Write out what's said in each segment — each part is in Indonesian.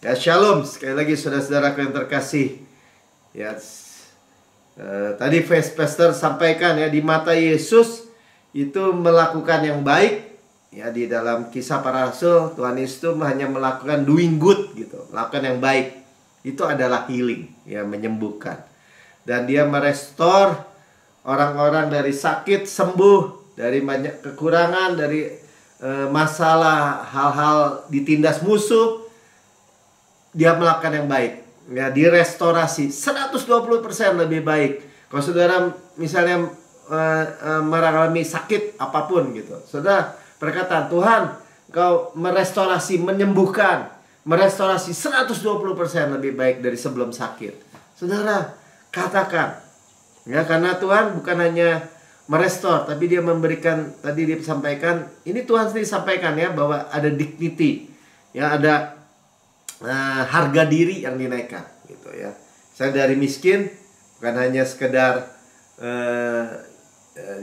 Ya, shalom sekali lagi saudara-saudaraku yang terkasih. Ya, tadi Pastor sampaikan ya, di mata Yesus itu melakukan yang baik. Ya, di dalam Kisah Para Rasul, Tuhan Yesus itu hanya melakukan doing good gitu, melakukan yang baik. Itu adalah healing, ya, menyembuhkan. Dan dia merestor orang-orang dari sakit sembuh, dari banyak kekurangan, dari masalah hal-hal ditindas musuh. Dia melakukan yang baik, ya, direstorasi 120% lebih baik. Kalau saudara misalnya mengalami sakit apapun gitu, saudara berkata, Tuhan, Engkau merestorasi, menyembuhkan, merestorasi 120% lebih baik dari sebelum sakit. Saudara katakan, ya, karena Tuhan bukan hanya merestor, tapi dia memberikan, tadi dia sampaikan, ini Tuhan sendiri sampaikan ya, bahwa ada dignity, ya, ada harga diri yang dinaikkan gitu ya. Saya dari miskin bukan hanya sekedar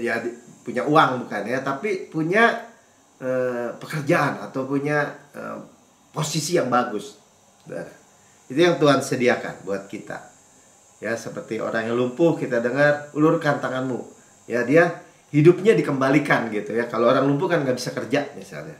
ya punya uang, bukan ya, tapi punya pekerjaan atau punya posisi yang bagus. Nah, itu yang Tuhan sediakan buat kita. Ya, seperti orang yang lumpuh kita dengar, ulurkan tanganmu. Ya, dia hidupnya dikembalikan gitu ya. Kalau orang lumpuh kan nggak bisa kerja misalnya.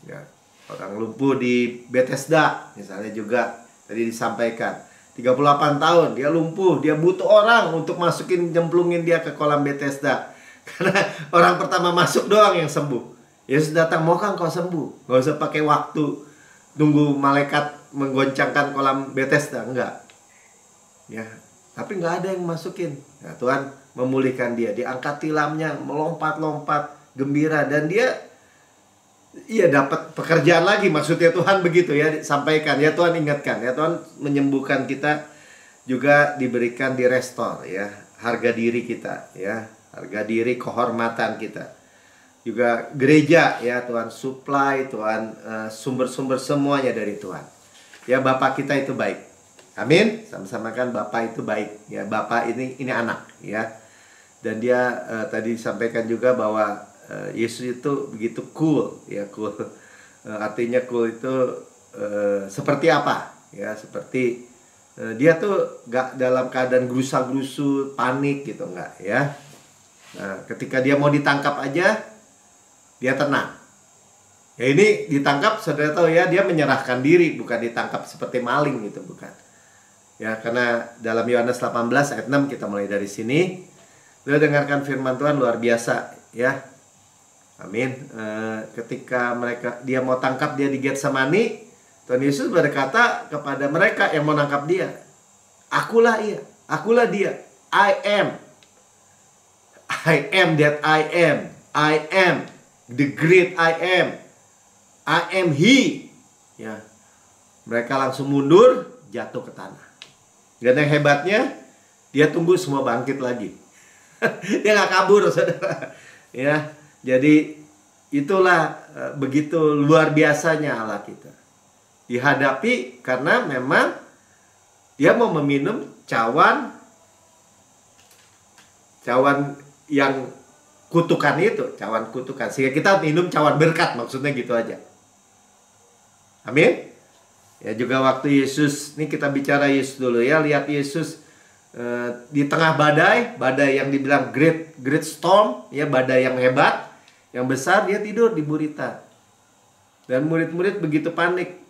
Ya. Orang lumpuh di Bethesda misalnya juga tadi disampaikan 38 tahun dia lumpuh, dia butuh orang untuk masukin, nyemplungin dia ke kolam Bethesda. Karena orang pertama masuk doang yang sembuh. Yesus datang, maukah engkau sembuh? Gak usah pakai waktu tunggu malaikat menggoncangkan kolam Bethesda, enggak. Ya, tapi nggak ada yang masukin. Nah, Tuhan memulihkan dia, diangkat tilamnya, melompat-lompat gembira, dan dia dapat pekerjaan lagi. Maksudnya Tuhan begitu ya, sampaikan ya, Tuhan ingatkan ya, Tuhan menyembuhkan kita, juga diberikan direstor ya, harga diri kita ya, harga diri, kehormatan kita. Juga gereja ya, Tuhan supply, Tuhan sumber-sumber semuanya dari Tuhan. Ya, Bapak kita itu baik. Amin. Sama-sama kan, Bapak itu baik ya, Bapak ini anak ya. Dan dia tadi disampaikan juga bahwa Yesus itu begitu cool ya, cool. Artinya cool itu seperti apa ya, seperti dia tuh gak dalam keadaan gerusa-gerusu, panik gitu, enggak ya. Nah, ketika dia mau ditangkap aja dia tenang. Ya, ini ditangkap, saudara tahu ya, dia menyerahkan diri, bukan ditangkap seperti maling gitu, bukan. Ya, karena dalam Yohanes 18 ayat 6 kita mulai dari sini. Saudara dengarkan firman Tuhan luar biasa ya. Amin. Ketika dia mau tangkap dia di Getsemani, Tuhan Yesus berkata kepada mereka yang mau nangkap dia, akulah dia. I am that I am the great I am he. Ya. Mereka langsung mundur, jatuh ke tanah. Dan yang hebatnya, dia tunggu semua bangkit lagi. Dia nggak kabur, saudara. Ya, jadi itulah begitu luar biasanya Allah kita. Dihadapi karena memang dia mau meminum cawan yang kutukan itu, cawan kutukan. Sehingga kita minum cawan berkat, maksudnya gitu aja. Amin. Ya, juga waktu Yesus, ini kita bicara Yesus dulu ya. Lihat Yesus di tengah badai yang dibilang great storm ya, badai yang hebat, yang besar, dia tidur di buritan. Dan murid-murid begitu panik.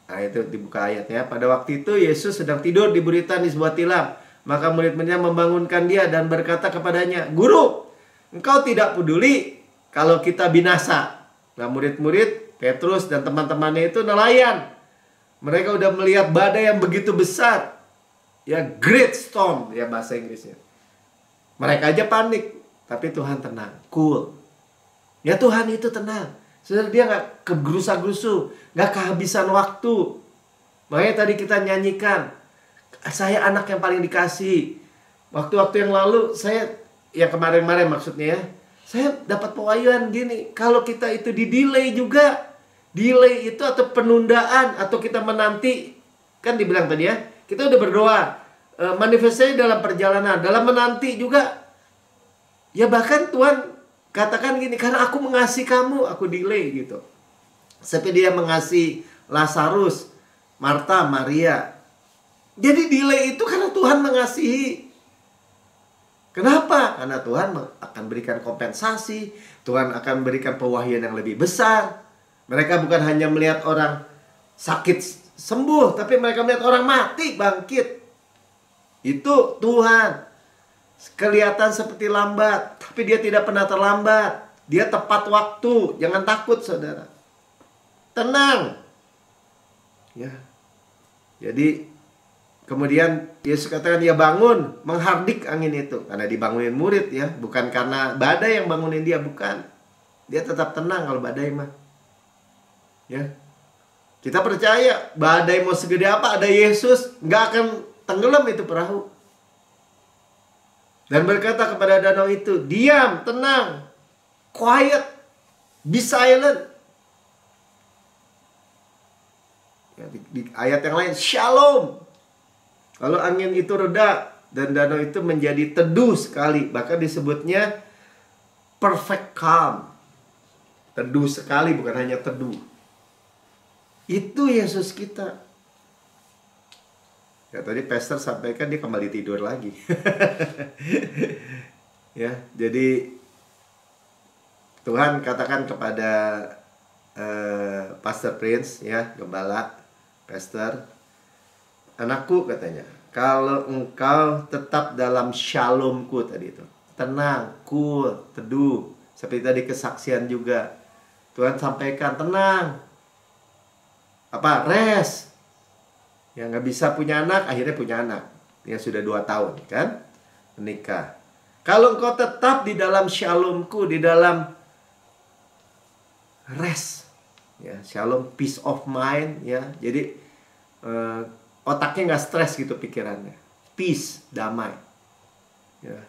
Nah, itu dibuka ayatnya. Pada waktu itu Yesus sedang tidur di buritan di sebuah tilam. Maka murid-muridnya membangunkan dia dan berkata kepadanya, Guru, engkau tidak peduli kalau kita binasa. Nah, murid-murid Petrus dan teman-temannya itu nelayan. Mereka udah melihat badai yang begitu besar. Ya, great storm ya bahasa Inggrisnya. Mereka aja panik, tapi Tuhan tenang, cool. Ya, Tuhan itu tenang. Saudara, dia gak kegerusa-gerusu, gak kehabisan waktu. Makanya tadi kita nyanyikan, saya anak yang paling dikasih. Waktu-waktu yang lalu saya, ya kemarin-kemarin maksudnya ya, saya dapat pewahyuan gini, kalau kita itu di-delay juga, delay itu atau penundaan, atau kita menanti, kan dibilang tadi ya, kita udah berdoa, manifestasi dalam perjalanan, dalam menanti juga. Ya, bahkan Tuhan katakan gini, karena aku mengasihi kamu, aku delay gitu. Sampai dia mengasihi Lazarus, Marta, Maria. Jadi delay itu karena Tuhan mengasihi. Kenapa? Karena Tuhan akan berikan kompensasi, Tuhan akan berikan pewahyuan yang lebih besar. Mereka bukan hanya melihat orang sakit sembuh, tapi mereka melihat orang mati bangkit. Itu Tuhan. Kelihatan seperti lambat, tapi dia tidak pernah terlambat. Dia tepat waktu. Jangan takut, saudara. Tenang. Ya. Jadi kemudian Yesus katakan dia bangun, menghardik angin itu. Karena dibangunin murid ya, bukan karena badai yang bangunin dia, bukan. Dia tetap tenang kalau badai mah. Ya. Kita percaya badai mau segede apa, ada Yesus, nggak akan tenggelam itu perahu. Dan berkata kepada danau itu, diam, tenang, quiet, be silent. Ya, di ayat yang lain, shalom. Kalau angin itu reda dan danau itu menjadi teduh sekali, bahkan disebutnya perfect calm. Teduh sekali, bukan hanya teduh. Itu Yesus kita. Ya, tadi pastor sampaikan dia kembali tidur lagi. Ya, jadi Tuhan katakan kepada Pastor Prince ya, gembala, pastor, anakku katanya, kalau engkau tetap dalam shalomku tadi itu, tenang, cool, teduh, seperti tadi kesaksian juga, Tuhan sampaikan tenang, rest. Yang nggak bisa punya anak, akhirnya punya anak. Yang sudah 2 tahun, kan? Menikah. Kalau engkau tetap di dalam shalomku, di dalam rest. Ya, shalom, peace of mind. Ya, jadi otaknya nggak stres gitu pikirannya. Peace, damai. Ya.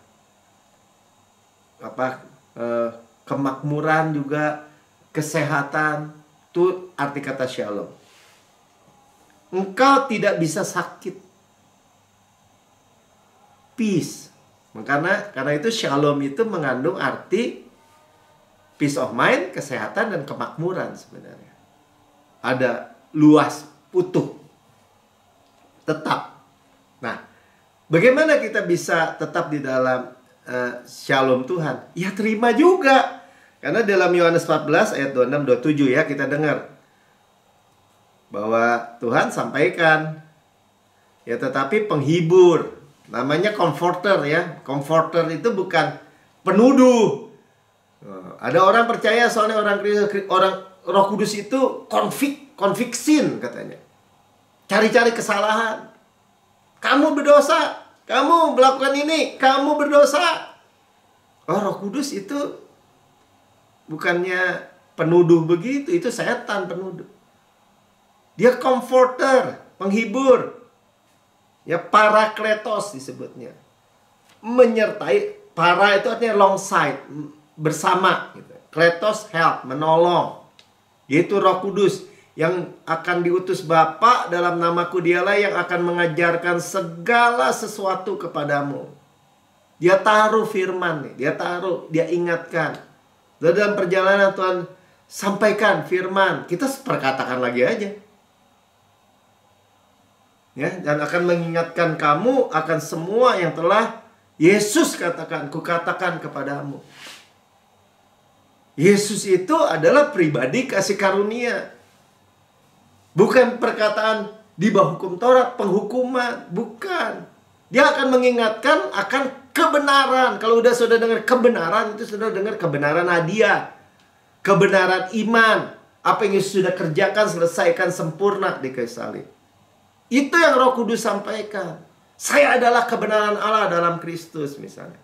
Kemakmuran juga, kesehatan. Itu arti kata shalom. Engkau tidak bisa sakit. Peace. Karena itu shalom itu mengandung arti peace of mind, kesehatan, dan kemakmuran sebenarnya. Ada luas, utuh. Tetap. Nah, bagaimana kita bisa tetap di dalam shalom Tuhan? Ya terima juga. Karena dalam Yohanes 14 ayat 26-27 ya, kita dengar bahwa Tuhan sampaikan, ya tetapi penghibur, namanya comforter ya. Comforter itu bukan penuduh. Ada orang percaya soalnya orang Roh Kudus itu conviction katanya. Cari-cari kesalahan. Kamu berdosa, kamu melakukan ini, kamu berdosa. Oh, Roh Kudus itu bukannya penuduh begitu, itu setan penuduh. Dia comforter, penghibur. Ya, parakletos disebutnya. Menyertai, para itu artinya alongside, bersama gitu. Kletos help, menolong. Yaitu Roh Kudus yang akan diutus Bapa dalam namaku, dialah yang akan mengajarkan segala sesuatu kepadamu. Dia taruh firman nih, dia ingatkan. Dalam perjalanan Tuhan sampaikan firman, kita perkatakan lagi aja. Ya, dan akan mengingatkan kamu akan semua yang telah Yesus katakan, kukatakan kepadamu. Yesus itu adalah pribadi kasih karunia. Bukan perkataan di bawah hukum Taurat, penghukuman, bukan. Dia akan mengingatkan akan kebenaran. Kalau udah sudah dengar kebenaran, itu sudah dengar kebenaran hadiah, kebenaran iman, apa yang Yesus sudah kerjakan, selesaikan sempurna di kayu salib. Itu yang Roh Kudus sampaikan. Saya adalah kebenaran Allah dalam Kristus misalnya.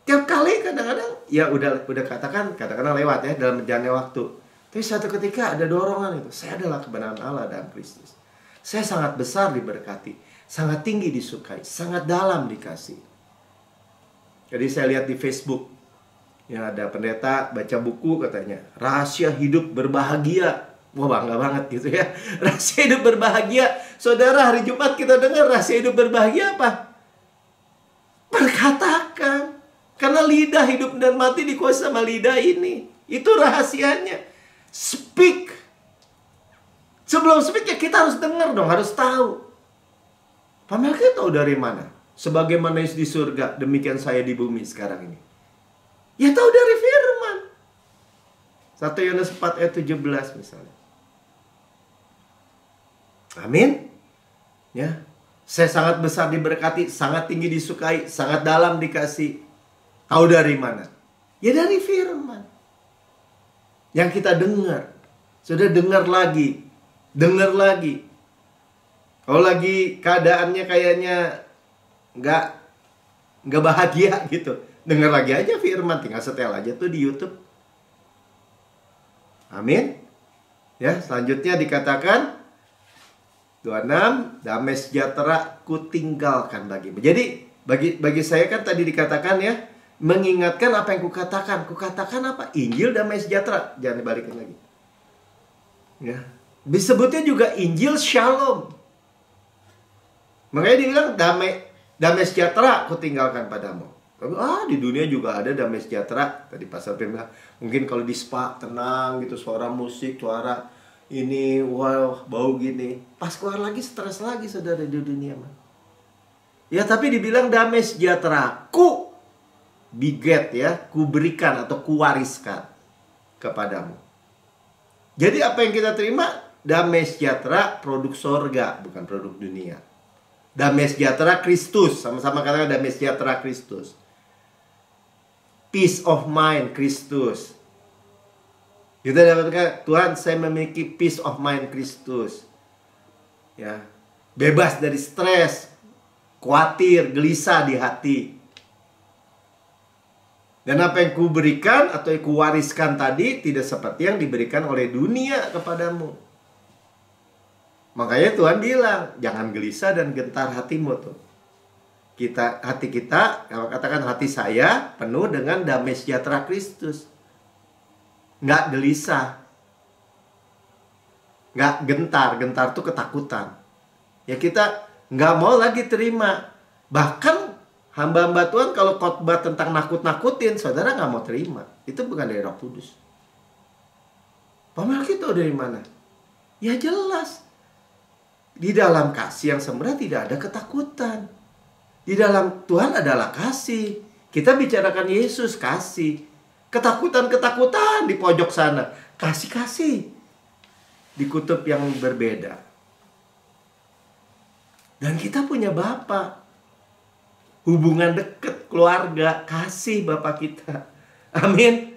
Tiap kali kadang-kadang ya udah katakan lewat ya dalam berjalannya waktu. Tapi suatu ketika ada dorongan itu. Saya adalah kebenaran Allah dalam Kristus. Saya sangat besar diberkati, sangat tinggi disukai, sangat dalam dikasih. Jadi saya lihat di Facebook, ya ada pendeta baca buku katanya, rahasia hidup berbahagia. Wah, bangga banget gitu ya. Rahasia hidup berbahagia. Saudara, hari Jumat kita dengar rahasia hidup berbahagia apa? Berkatakan. Karena lidah hidup dan mati dikuasai sama lidah ini. Itu rahasianya. Speak. Sebelum speak ya kita harus dengar dong, harus tahu. Pak Melki tahu dari mana? Sebagaimana di surga, demikian saya di bumi sekarang ini. Ya tahu dari firman. 1 Yohanes 4 ayat 17 misalnya. Amin. Ya. Saya sangat besar diberkati, sangat tinggi disukai, sangat dalam dikasih. Tahu dari mana? Ya dari firman. Yang kita dengar. Sudah dengar lagi. Dengar lagi. Kalau lagi keadaannya kayaknya nggak bahagia gitu, dengar lagi aja firman, tinggal setel aja tuh di YouTube. Amin. Ya, selanjutnya dikatakan 26, damai sejahtera kutinggalkan bagimu. Jadi bagi saya kan tadi dikatakan ya, mengingatkan apa yang kukatakan. Kukatakan apa? Injil damai sejahtera. Jangan dibalikin lagi. Ya. Disebutnya juga Injil Shalom. Makanya dibilang damai sejahtera kutinggalkan padamu. Di dunia juga ada damai sejahtera. Tadi Pastor Pim bilang, mungkin kalau di spa tenang gitu, suara musik, suara ini, wow, bau gini. Pas keluar lagi stres lagi saudara di dunia mah. Ya tapi dibilang damai sejahtera ku biget ya, ku berikan atau ku wariskan kepadamu. Jadi apa yang kita terima? Damai sejahtera produk sorga, bukan produk dunia. Damai sejahtera Kristus, sama-sama katakan damai sejahtera Kristus. Peace of mind Kristus. Kita dapatkan, Tuhan saya memiliki peace of mind Kristus. Ya, bebas dari stres, khawatir, gelisah di hati. Dan apa yang ku berikan atau yang ku wariskan tadi tidak seperti yang diberikan oleh dunia kepadamu. Makanya Tuhan bilang, jangan gelisah dan gentar hatimu tuh. Hati kita, kalau katakan hati saya penuh dengan damai sejahtera Kristus. Nggak gelisah. Nggak gentar. Gentar tuh ketakutan. Ya kita nggak mau lagi terima. Bahkan hamba-hamba Tuhan kalau khotbah tentang nakut-nakutin, saudara nggak mau terima. Itu bukan dari Roh Kudus. Pak Melki tahu dari mana? Ya jelas. Di dalam kasih yang sebenarnya tidak ada ketakutan. Di dalam Tuhan adalah kasih. Kita bicarakan Yesus kasih. Ketakutan-ketakutan di pojok sana. Kasih-kasih. Di kutub yang berbeda. Dan kita punya Bapa. Hubungan dekat, keluarga, kasih Bapa kita. Amin.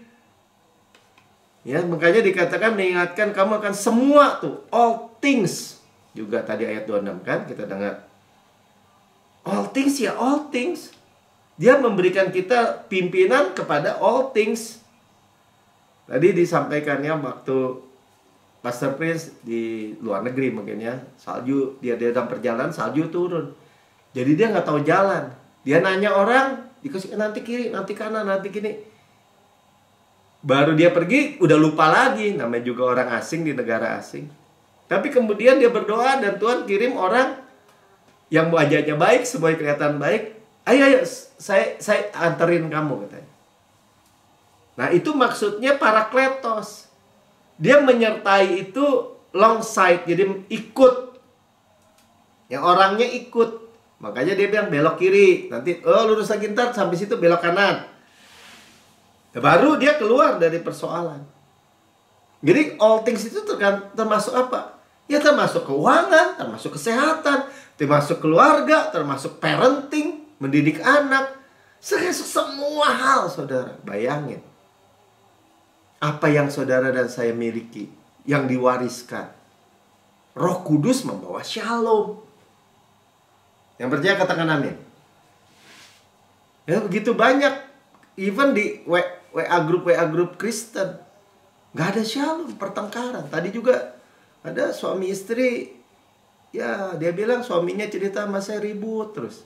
Ya, makanya dikatakan mengingatkan kamu akan semua tuh. All things. Juga tadi ayat 26 kan kita dengar. All things ya all things. Dia memberikan kita pimpinan kepada all things. Tadi disampaikannya waktu Pastor Prince di luar negeri mungkin ya. Salju, dia dalam perjalanan salju turun. Jadi dia nggak tahu jalan. Dia nanya orang, dikasih nanti kiri, nanti kanan, nanti kiri. Baru dia pergi, udah lupa lagi. Namanya juga orang asing di negara asing. Tapi kemudian dia berdoa dan Tuhan kirim orang yang wajahnya baik, semuanya kelihatan baik. Ayo, saya anterin kamu katanya. Nah itu maksudnya parakletos. Dia menyertai itu longside, jadi ikut. Yang orangnya ikut. Makanya dia bilang belok kiri. Nanti lurus lagi ntar sampai situ belok kanan. Baru dia keluar dari persoalan. Jadi all things itu termasuk apa? Ya termasuk keuangan, termasuk kesehatan, termasuk keluarga, termasuk parenting, mendidik anak. Termasuk semua hal saudara. Bayangin. Apa yang saudara dan saya miliki, yang diwariskan. Roh Kudus membawa shalom. Yang percaya katakan amin. Ya begitu banyak. Even di WA grup Kristen. Gak ada shalom, pertengkaran. Tadi juga ada suami istri. Ya dia bilang suaminya cerita sama saya ribut terus.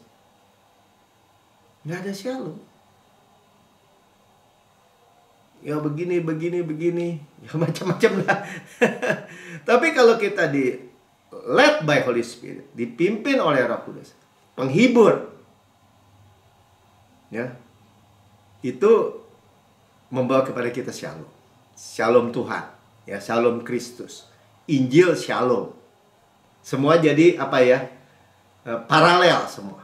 Gak ada shalom. Ya begini. Ya macam-macam lah. Tapi kalau kita di led by Holy Spirit, dipimpin oleh Roh Kudus, penghibur, ya, itu membawa kepada kita shalom. Shalom Tuhan, ya, shalom Kristus. Injil Shalom. Semua jadi apa ya? Paralel semua.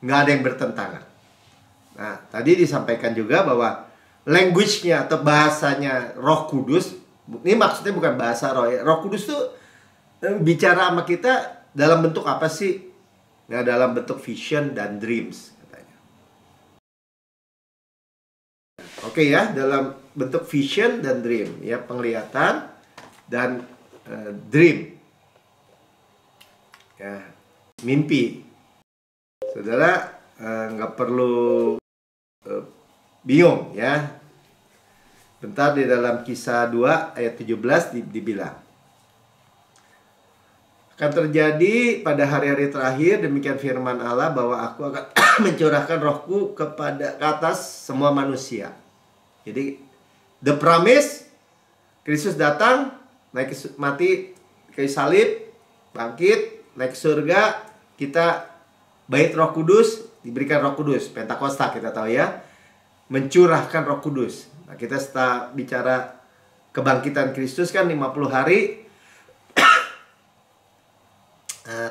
Nggak ada yang bertentangan. Nah, tadi disampaikan juga bahwa language-nya atau bahasanya Roh Kudus, ini maksudnya bukan bahasa roh ya. Roh Kudus tuh bicara sama kita dalam bentuk apa sih? Nah, dalam bentuk vision dan dreams katanya. Oke ya, dalam bentuk vision dan dream ya, penglihatan dan dream. Ya, mimpi. Saudara nggak perlu bingung ya. Bentar, di dalam Kisah 2 ayat 17 dibilang, akan terjadi pada hari-hari terakhir, demikian firman Allah, bahwa aku akan mencurahkan rohku ke atas semua manusia. Jadi the promise, Kristus datang, naik mati kayu salib, bangkit, naik ke surga, kita bait Roh Kudus, diberikan Roh Kudus, Pentakosta kita tahu ya, mencurahkan Roh Kudus. Nah, kita setelah bicara kebangkitan Kristus kan 50 hari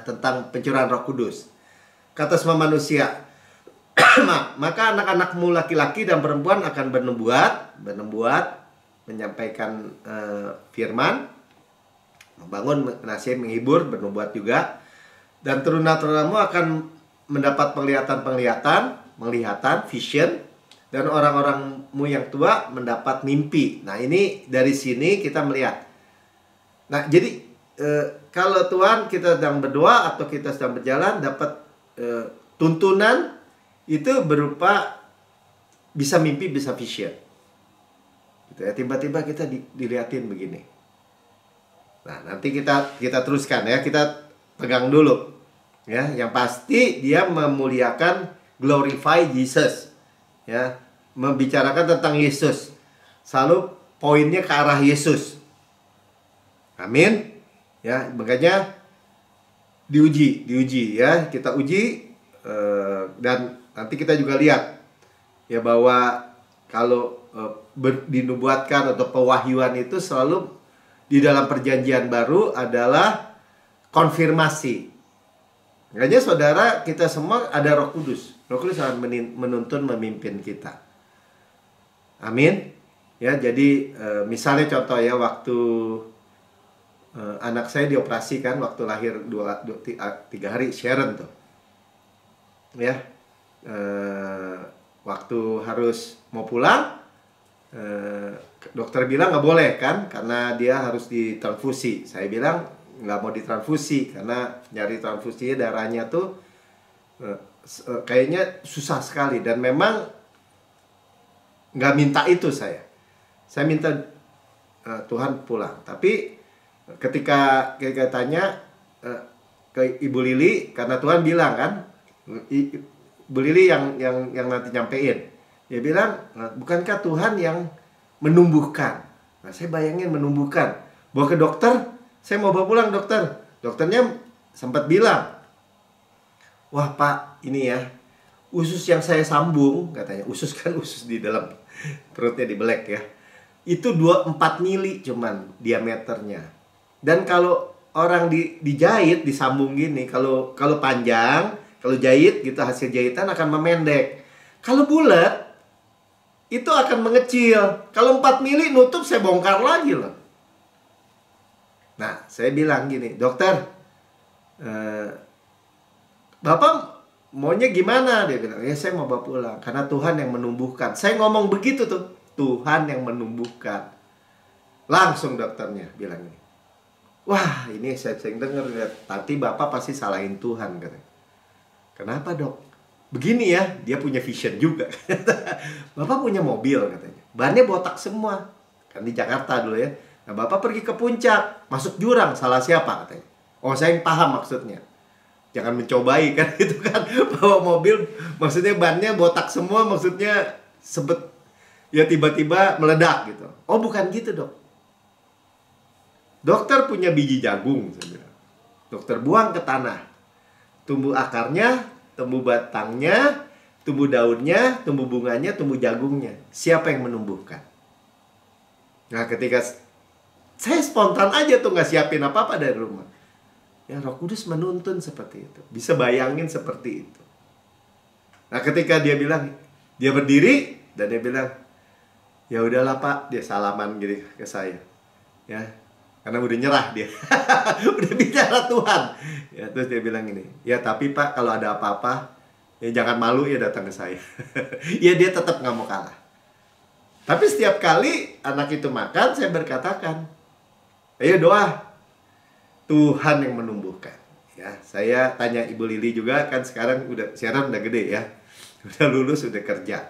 tentang pencurahan Roh Kudus kata semua manusia. Maka anak-anakmu laki-laki dan perempuan akan bernubuat, menyampaikan firman, membangun, menasihati, menghibur, bernubuat juga. Dan teruna-terunamu akan mendapat penglihatan, vision. Dan orang-orangmu yang tua mendapat mimpi. Nah, ini dari sini kita melihat. Nah, jadi kalau Tuhan kita sedang berdoa atau kita sedang berjalan, dapat tuntunan itu berupa bisa mimpi, bisa vision. Gitu ya, tiba-tiba kita dilihatin begini. Nah, nanti kita teruskan ya, kita pegang dulu. Ya, yang pasti dia memuliakan, glorify Jesus. Ya, membicarakan tentang Yesus. Selalu poinnya ke arah Yesus. Amin. Ya, makanya diuji ya, kita uji dan nanti kita juga lihat ya bahwa kalau dinubuatkan atau pewahyuan itu selalu di dalam perjanjian baru adalah konfirmasi. Makanya saudara, kita semua ada Roh Kudus. Roh Kudus akan menuntun, memimpin kita. Amin. Ya, jadi misalnya contoh ya, waktu anak saya dioperasi kan, waktu lahir 3 hari, Sharon tuh. Ya, waktu harus mau pulang, dokter bilang nggak boleh kan, karena dia harus ditransfusi. Saya bilang nggak mau ditransfusi karena nyari transfusinya darahnya tuh kayaknya susah sekali, dan memang nggak minta itu saya minta Tuhan pulang. Tapi ketika tanya ke Ibu Lili, karena Tuhan bilang kan, Ibu Lili yang nanti nyampein, dia bilang, bukankah Tuhan yang menumbuhkan? Nah, saya bayangin menumbuhkan, bawa ke dokter, saya mau bawa pulang dokter. Dokternya sempat bilang, wah Pak, ini ya, usus yang saya sambung, katanya, usus kan usus di dalam perutnya dibelek ya, itu 24 mili cuman diameternya. Dan kalau orang dijahit, disambung gini, kalau panjang, kalau jahit gitu, hasil jahitan akan memendek. Kalau bulat, itu akan mengecil. Kalau 4 mili nutup, saya bongkar lagi loh. Nah, saya bilang gini, dokter, Bapak maunya gimana? Dia bilang, ya saya mau bawa pulang, karena Tuhan yang menumbuhkan. Saya ngomong begitu tuh, Tuhan yang menumbuhkan. Langsung dokternya bilang ini, wah ini saya sering dengar, nanti Bapak pasti salahin Tuhan katanya. Kenapa dok? Begini ya, dia punya vision juga. Bapak punya mobil katanya, bannya botak semua, kan di Jakarta dulu ya. Nah, Bapak pergi ke puncak, masuk jurang, salah siapa katanya. Oh, saya yang paham maksudnya. Jangan mencobai kan, itu kan bawa mobil, maksudnya bannya botak semua, maksudnya sebet ya tiba-tiba meledak gitu. Oh, bukan gitu dok. Dokter punya biji jagung, saya bilang. Dokter buang ke tanah, tumbuh akarnya, tumbuh batangnya, tumbuh daunnya, tumbuh bunganya, tumbuh jagungnya. Siapa yang menumbuhkan? Nah, ketika Saya spontan aja tuh, nggak siapin apa-apa dari rumah. Ya, Roh Kudus menuntun seperti itu. Bisa bayangin seperti itu. Nah, ketika dia bilang, dia berdiri dan dia bilang, ya udahlah Pak, dia salaman gitu ke saya. Ya, karena udah nyerah dia. Udah bicara Tuhan. Ya, terus dia bilang ini, ya tapi Pak, kalau ada apa-apa, ya jangan malu ya datang ke saya. Ya, dia tetap nggak mau kalah. Tapi setiap kali anak itu makan, saya berkatakan, ayo doa, Tuhan yang menumbuhkan. Ya, saya tanya Ibu Lili juga, kan sekarang Sharon udah gede ya, udah lulus, udah kerja.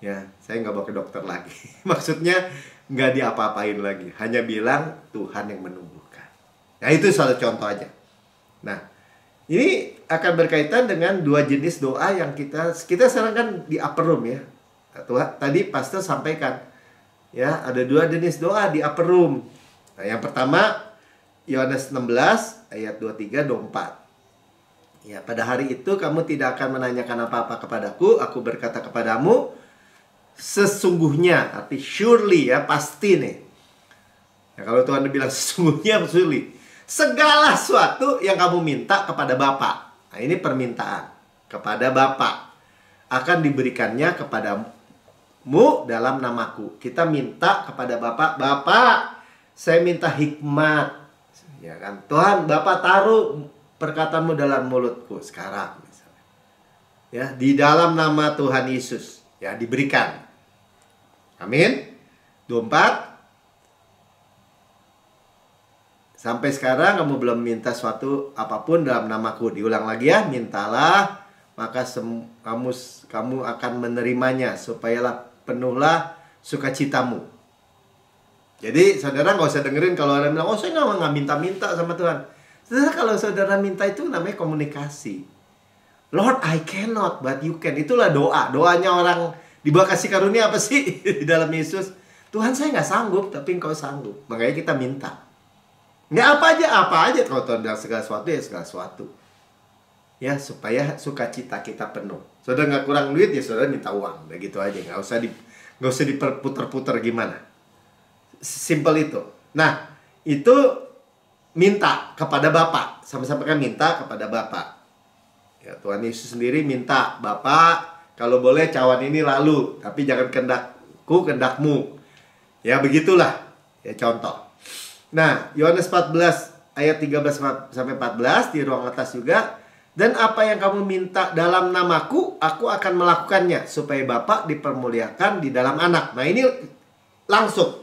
Ya, saya nggak bawa ke dokter lagi. Maksudnya nggak diapa-apain lagi, hanya bilang Tuhan yang menumbuhkan. Nah, itu salah contoh aja. Nah, ini akan berkaitan dengan dua jenis doa yang kita sekarang kan di upper room ya. Tuhan, tadi pastor sampaikan ya, ada dua jenis doa di upper room. Nah, yang pertama Yohanes 16 ayat 23-24. Ya, pada hari itu kamu tidak akan menanyakan apa-apa kepadaku, aku berkata kepadamu sesungguhnya, arti surely ya, pasti nih. Ya, kalau Tuhan bilang sesungguhnya, surely, segala sesuatu yang kamu minta kepada Bapa. Nah, ini permintaan kepada Bapa akan diberikannya kepadamu dalam namaku. Kita minta kepada Bapak, Bapak, saya minta hikmat. Ya kan? Tuhan, Bapak taruh perkataanmu dalam mulutku sekarang misalnya. Ya, di dalam nama Tuhan Yesus, ya diberikan. Amin. 24. Sampai sekarang kamu belum minta suatu apapun dalam namaku. Diulang lagi ya, mintalah maka kamu akan menerimanya, supayalah penuhlah sukacitamu. Jadi saudara nggak usah dengerin kalau orang bilang, oh saya nggak minta-minta sama Tuhan. Saudara, kalau saudara minta itu namanya komunikasi. Lord, I cannot, but you can. Itulah doa. Doanya orang di bawah kasih karunia apa sih di dalam Yesus? Tuhan, saya nggak sanggup, tapi Engkau sanggup. Makanya kita minta. Nggak apa aja. Kalau Tuhan bilang segala sesuatu, ya segala sesuatu. Ya, supaya sukacita kita penuh. Saudara nggak kurang duit, ya saudara minta uang. Begitu aja, nggak usah diputer-puter gimana. Simple itu. Nah, itu minta kepada Bapa. Sama-sama kan minta kepada Bapa. Ya, Tuhan Yesus sendiri minta, Bapa, kalau boleh cawan ini lalu, tapi jangan kehendakku, kehendakmu. Ya, begitulah. Ya, contoh. Nah, Yohanes 14 ayat 13 sampai 14 di ruang atas juga. Dan apa yang kamu minta dalam namaku, aku akan melakukannya, supaya Bapa dipermuliakan di dalam anak. Nah, ini langsung.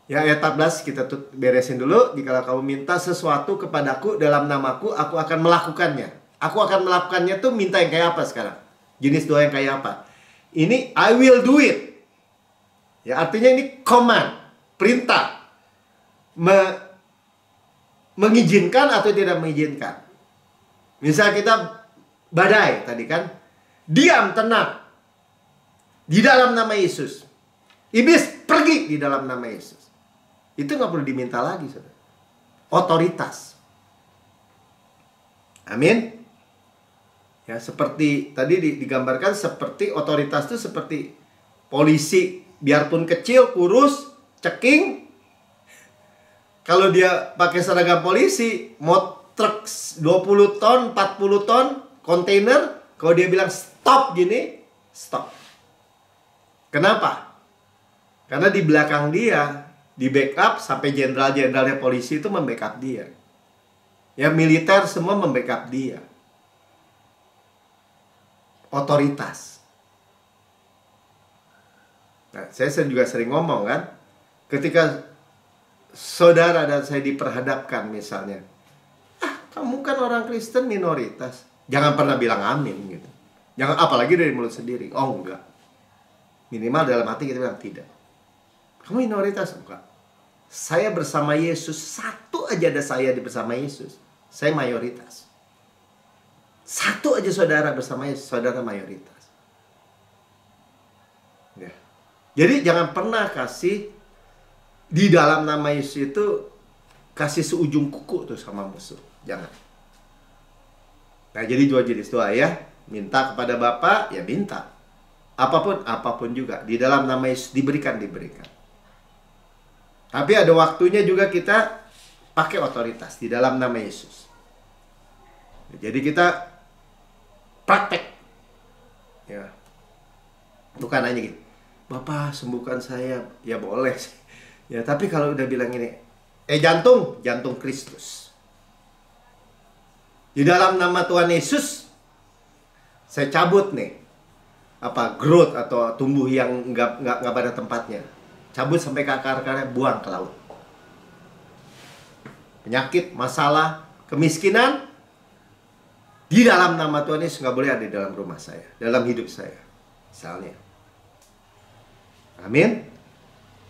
Ya, ayat 14 kita beresin dulu. Jika kamu minta sesuatu kepadaku dalam namaku, aku akan melakukannya. Aku akan melakukannya tuh minta yang kayak apa sekarang? Jenis doa yang kayak apa? Ini I will do it. Ya, artinya ini command, perintah. Mengizinkan atau tidak mengizinkan. Misal kita badai tadi kan, diam, tenang di dalam nama Yesus. Iblis pergi di dalam nama Yesus. Itu nggak perlu diminta lagi, saudara. Otoritas. Amin. Ya, seperti tadi digambarkan, seperti otoritas itu seperti polisi, biarpun kecil, kurus, ceking. Kalau dia pakai seragam polisi, mau truk 20 ton, 40 ton, kontainer, kalau dia bilang stop gini, stop. Kenapa? Karena di belakang dia, di backup sampai jenderal-jenderalnya polisi itu membackup dia. Ya, militer semua membackup dia. Otoritas. Nah, saya juga sering ngomong kan, ketika saudara dan saya diperhadapkan misalnya, kamu kan orang Kristen minoritas, jangan pernah bilang amin gitu. Jangan, apalagi dari mulut sendiri. Oh enggak. Minimal dalam hati kita bilang tidak. Kamu minoritas? Enggak. Saya bersama Yesus, satu aja ada saya bersama Yesus, saya mayoritas. Satu aja saudara bersama Yesus, saudara mayoritas. Ya. Jadi jangan pernah kasih di dalam nama Yesus itu kasih seujung kuku tuh sama musuh. Jangan. Nah, jadi dua jenis doa ya. Minta kepada Bapa, ya minta. Apapun juga. Di dalam nama Yesus diberikan. Tapi ada waktunya juga kita pakai otoritas di dalam nama Yesus. Jadi kita praktek. Ya. Bukan hanya gitu, Bapak sembuhkan saya, ya boleh. Ya, tapi kalau udah bilang ini, jantung Kristus. Di dalam nama Tuhan Yesus, saya cabut nih growth atau tumbuh yang nggak pada tempatnya. Cabut sampai ke akar-akarnya, buang ke laut. Penyakit, masalah, kemiskinan, di dalam nama Tuhan Yesus nggak boleh ada di dalam rumah saya, dalam hidup saya, misalnya. Amin.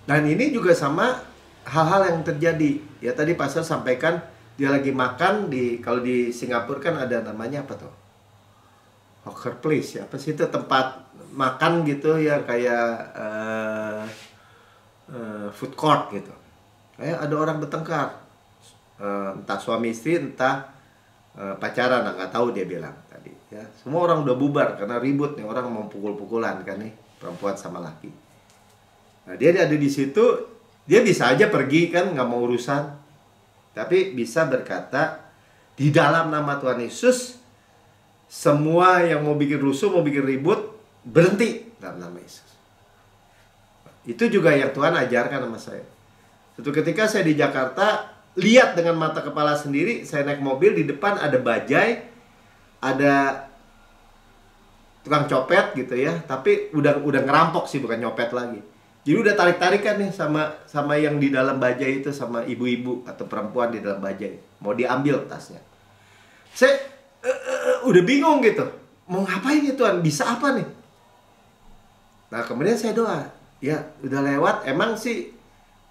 Dan ini juga sama hal-hal yang terjadi. Ya tadi Pastor sampaikan, dia lagi makan kalau di Singapura kan ada namanya apa tuh? Hawker place ya, apa sih itu, tempat makan gitu ya, kayak food court gitu. Kayak ada orang bertengkar, entah suami istri, entah pacaran, nggak tahu dia bilang tadi. Ya, semua orang udah bubar karena ribut nih, orang mau pukul-pukulan kan nih, perempuan sama laki. Nah dia ada di situ, dia bisa aja pergi kan, nggak mau urusan. Tapi bisa berkata, di dalam nama Tuhan Yesus, semua yang mau bikin rusuh, mau bikin ribut, berhenti dalam nama Yesus. Itu juga yang Tuhan ajarkan sama saya. Suatu ketika saya di Jakarta, lihat dengan mata kepala sendiri, saya naik mobil, di depan ada bajai, ada tukang copet gitu ya, tapi udah ngerampok sih, bukan nyopet lagi. Jadi udah tarik-tarikan nih sama yang di dalam bajai itu, sama ibu-ibu atau perempuan di dalam bajai. Mau diambil tasnya. Saya udah bingung gitu. Mau ngapain nih Tuhan? Bisa apa nih? Nah kemudian saya doa. Ya udah lewat, emang sih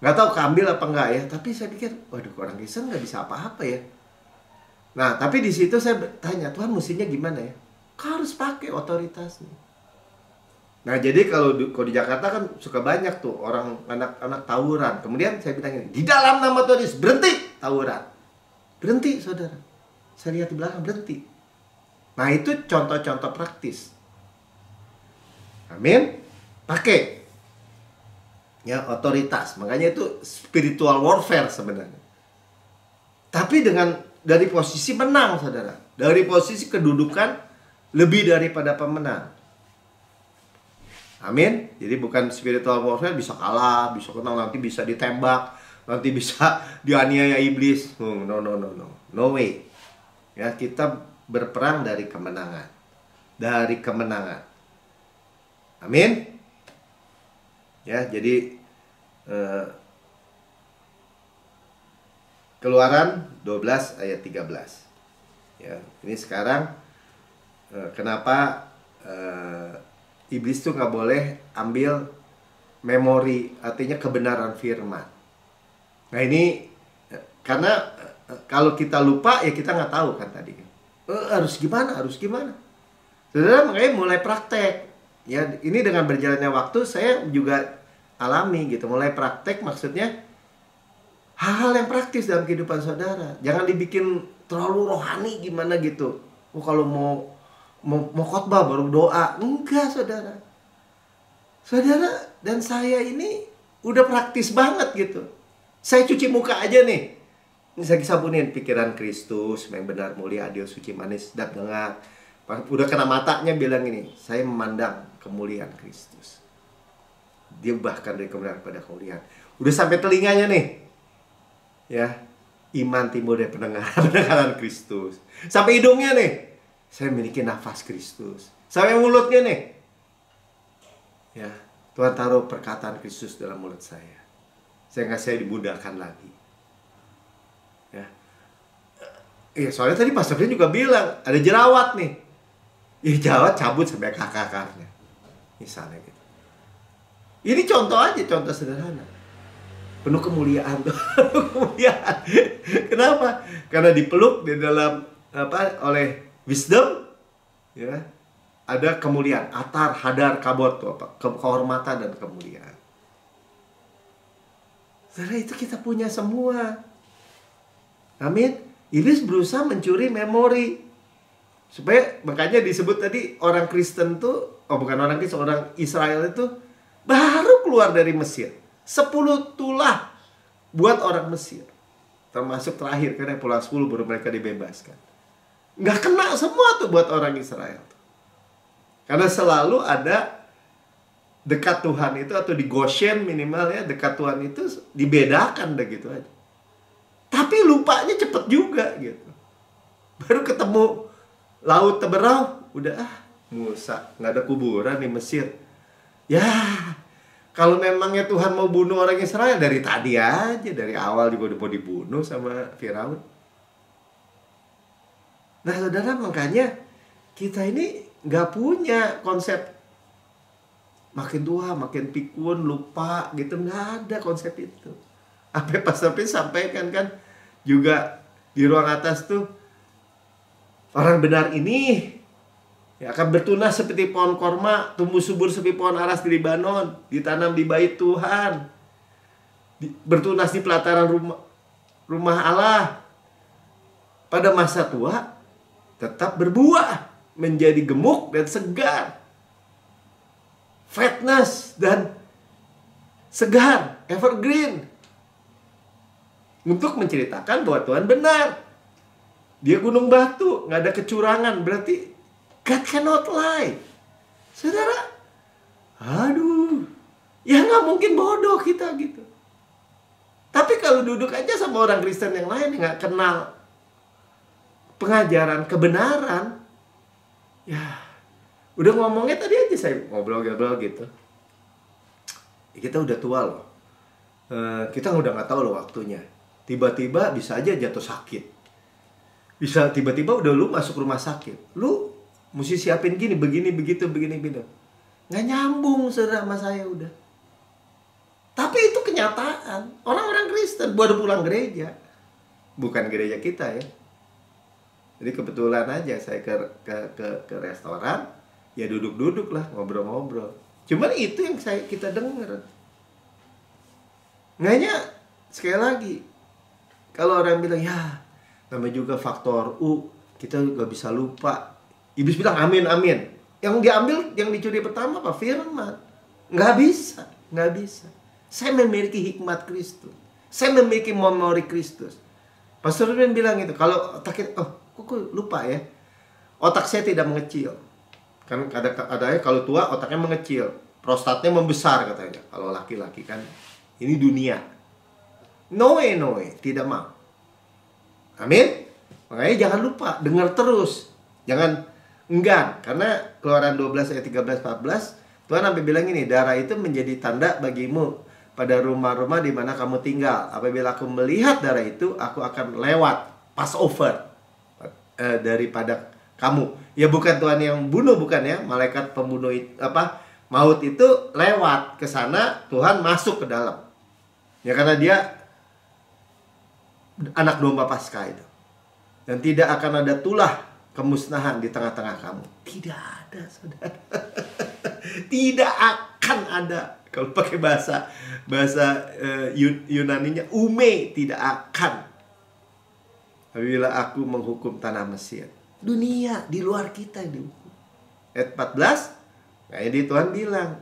nggak tahu keambil apa enggak ya. Tapi saya pikir, waduh orang Kristen nggak bisa apa-apa ya. Nah tapi di situ saya tanya, Tuhan mestinya gimana ya? Kau harus pakai otoritasnya. Nah jadi kalau di Jakarta kan suka banyak tuh orang anak-anak tawuran. Kemudian saya bilang ini, di dalam nama Tuhan Yesus, berhenti tawuran. Berhenti saudara. Saya lihat di belakang, berhenti. Nah itu contoh-contoh praktis. Amin. Pakai ya otoritas. Makanya itu spiritual warfare sebenarnya. Tapi dari posisi menang saudara. Dari posisi kedudukan lebih daripada pemenang. Amin. Jadi bukan spiritual warfare bisa kalah, bisa menang, nanti bisa ditembak, nanti bisa dianiaya iblis. No way. Ya, kita berperang dari kemenangan. Dari kemenangan. Amin. Ya, jadi Keluaran 12 ayat 13. Ya, ini sekarang kenapa iblis tuh nggak boleh ambil memori, artinya kebenaran firman. Nah ini karena kalau kita lupa ya kita nggak tahu kan tadi. Harus gimana? Saudara makanya mulai praktek. Ya ini dengan berjalannya waktu saya juga alami gitu. Mulai praktek maksudnya hal-hal yang praktis dalam kehidupan saudara. Jangan dibikin terlalu rohani gimana gitu. Kalau mau khotbah baru doa. Enggak saudara. Saudara dan saya ini udah praktis banget gitu. Saya cuci muka aja nih. Ini saya sabunin pikiran Kristus yang benar, mulia, adil, suci, manis, dan dengar. Udah kena matanya bilang ini, saya memandang kemuliaan Kristus. Dia bahkan dari kemuliaan pada kemuliaan. Udah sampai telinganya nih. Ya, iman timbul dari pendengaran Kristus. Sampai hidungnya nih. Saya memiliki nafas Kristus. Sampai mulutnya nih. Ya, Tuhan taruh perkataan Kristus dalam mulut saya. Sehingga saya dimudahkan lagi. Ya. Soalnya tadi pastornya juga bilang ada jerawat nih. Ya jerawat cabut sampai akar-akarnya. Misalnya gitu. Ini contoh aja, contoh sederhana. Penuh kemuliaan. Kemuliaan. Kenapa? Karena dipeluk di dalam oleh wisdom, ya, ada kemuliaan, atar, hadar, kabot, kehormatan dan kemuliaan. Saudara itu kita punya semua. Amin. Iblis berusaha mencuri memori. Supaya makanya disebut tadi orang Kristen tuh, bukan orang Kristen, orang Israel itu baru keluar dari Mesir. 10 tulah buat orang Mesir. Termasuk terakhir kan yang pulang 10 baru mereka dibebaskan. Nggak kena semua tuh buat orang Israel. Karena selalu ada dekat Tuhan itu, atau di Goshen minimal ya, dekat Tuhan itu dibedakan deh gitu aja. Tapi lupanya cepet juga gitu. Baru ketemu laut Teberau, udah Musa, nggak ada kuburan di Mesir. Ya, kalau memangnya Tuhan mau bunuh orang Israel dari tadi aja, dari awal juga udah mau dibunuh sama Firaun. Nah saudara, makanya kita ini nggak punya konsep makin tua, makin pikun, lupa gitu. Nggak ada konsep itu. Apa Pastor Pin sampaikan kan juga di ruang atas tuh, orang benar ini ya akan bertunas seperti pohon korma, tumbuh subur seperti pohon aras di Libanon, ditanam di bait Tuhan, bertunas di pelataran rumah Allah. Pada masa tua tetap berbuah, menjadi gemuk dan segar, fatness dan segar, evergreen. Untuk menceritakan bahwa Tuhan benar. Dia gunung batu, nggak ada kecurangan. Berarti God cannot lie. Saudara, aduh, ya nggak mungkin bodoh kita gitu. Tapi kalau duduk aja sama orang Kristen yang lain, nggak kenal pengajaran kebenaran, ya udah ngomongnya tadi aja saya ngobrol-ngobrol gitu. Kita udah tua loh, kita udah nggak tahu loh waktunya. Tiba-tiba bisa aja jatuh sakit, bisa tiba-tiba udah lu masuk rumah sakit, lu mesti siapin gini, begini, begitu, begini, begitu. Nggak nyambung saudara sama saya udah. Tapi itu kenyataan. Orang-orang Kristen baru pulang gereja, bukan gereja kita ya. Jadi kebetulan aja saya ke restoran, ya duduk-duduk lah, ngobrol-ngobrol. Cuman itu yang kita dengar. Nganya sekali lagi, kalau orang bilang ya namanya juga faktor U, kita gak bisa lupa. Iblis bilang amin, amin. Yang diambil, yang dicuri pertama apa? Firman. Nggak bisa, nggak bisa. Saya memiliki hikmat Kristus, saya memiliki memori Kristus. Pastor Ruben bilang itu, kalau otak kita, kok lupa ya, otak saya tidak mengecil. Kan ada kalau tua otaknya mengecil, prostatnya membesar katanya. Kalau laki-laki kan, ini dunia. No way, tidak mau. Amin. Makanya jangan lupa, dengar terus. Jangan enggan, karena Keluaran 12 ayat 13-14 Tuhan sampai bilang ini, darah itu menjadi tanda bagimu pada rumah-rumah di mana kamu tinggal. Apabila aku melihat darah itu, aku akan lewat, Passover daripada kamu. Ya bukan Tuhan yang bunuh, bukan ya, malaikat pembunuh maut itu lewat ke sana, Tuhan masuk ke dalam. Ya karena dia anak domba Paskah itu. Dan tidak akan ada tulah kemusnahan di tengah-tengah kamu. Tidak ada, saudara. Tidak akan ada. Kalau pakai bahasa Yunaninya, tidak akan. Apabila aku menghukum tanah Mesir. Dunia di luar kita yang dihukum. Ayat 14, jadi Tuhan bilang,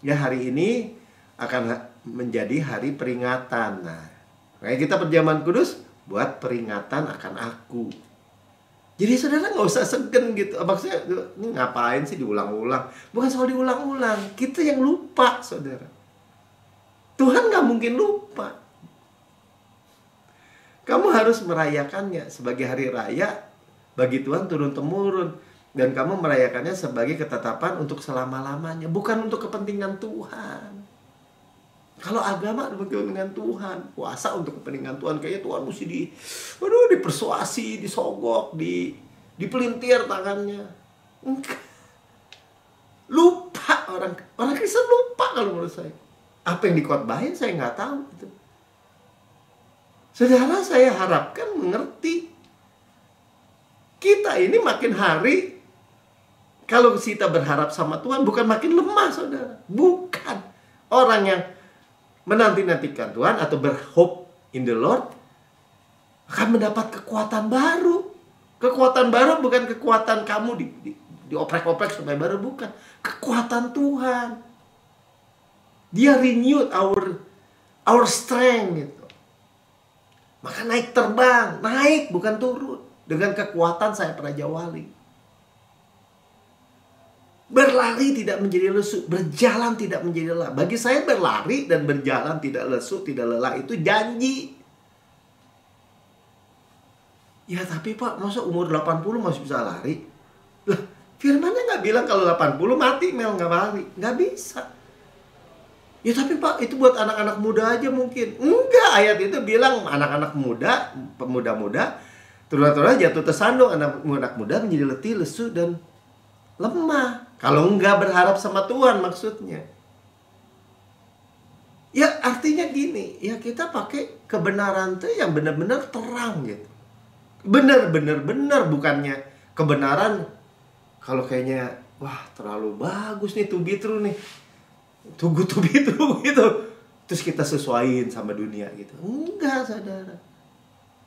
ya hari ini akan menjadi hari peringatan. Nah, kayak kita perjamuan kudus buat peringatan akan aku. Jadi saudara nggak usah segen gitu. Maksudnya ini ngapain sih diulang-ulang? Bukan soal diulang-ulang, kita yang lupa saudara. Tuhan nggak mungkin lupa. Kamu harus merayakannya sebagai hari raya bagi Tuhan turun-temurun. Dan kamu merayakannya sebagai ketetapan untuk selama-lamanya, bukan untuk kepentingan Tuhan. Kalau agama untuk kepentingan Tuhan, puasa untuk kepentingan Tuhan, kayaknya Tuhan mesti dipersuasi, disogok, dipelintir tangannya. Enggak. Lupa orang Kristen lupa kalau menurut saya. Apa yang dikhotbahin saya nggak tahu gitu. Saudara, saya harapkan mengerti. Kita ini makin hari, kalau kita berharap sama Tuhan, bukan makin lemah saudara. Bukan. Orang yang menanti-nantikan Tuhan atau berhope in the Lord akan mendapat kekuatan baru. Kekuatan baru bukan kekuatan kamu dioprek-oprek supaya baru, bukan. Kekuatan Tuhan. Dia renewed our strength gitu. Maka naik terbang, naik bukan turun. Dengan kekuatan saya Raja Wali. Berlari tidak menjadi lesu, berjalan tidak menjadi lelah. Bagi saya berlari dan berjalan tidak lesu, tidak lelah itu janji. Ya tapi Pak, masa umur 80 masih bisa lari? Lah, firmannya nggak bilang kalau 80 mati Mel nggak lari. Nggak bisa. Ya tapi Pak, itu buat anak-anak muda aja mungkin. Enggak, ayat itu bilang anak-anak muda, pemuda-muda, turun-turun jatuh tersandung. Anak muda menjadi letih, lesu, dan lemah. Kalau enggak berharap sama Tuhan maksudnya. Ya artinya gini, ya kita pakai kebenaran tuh yang benar-benar terang gitu. Benar-benar bukannya kebenaran kalau kayaknya wah terlalu bagus nih to be true nih. To be true gitu. Terus kita sesuaiin sama dunia gitu. Enggak, saudara.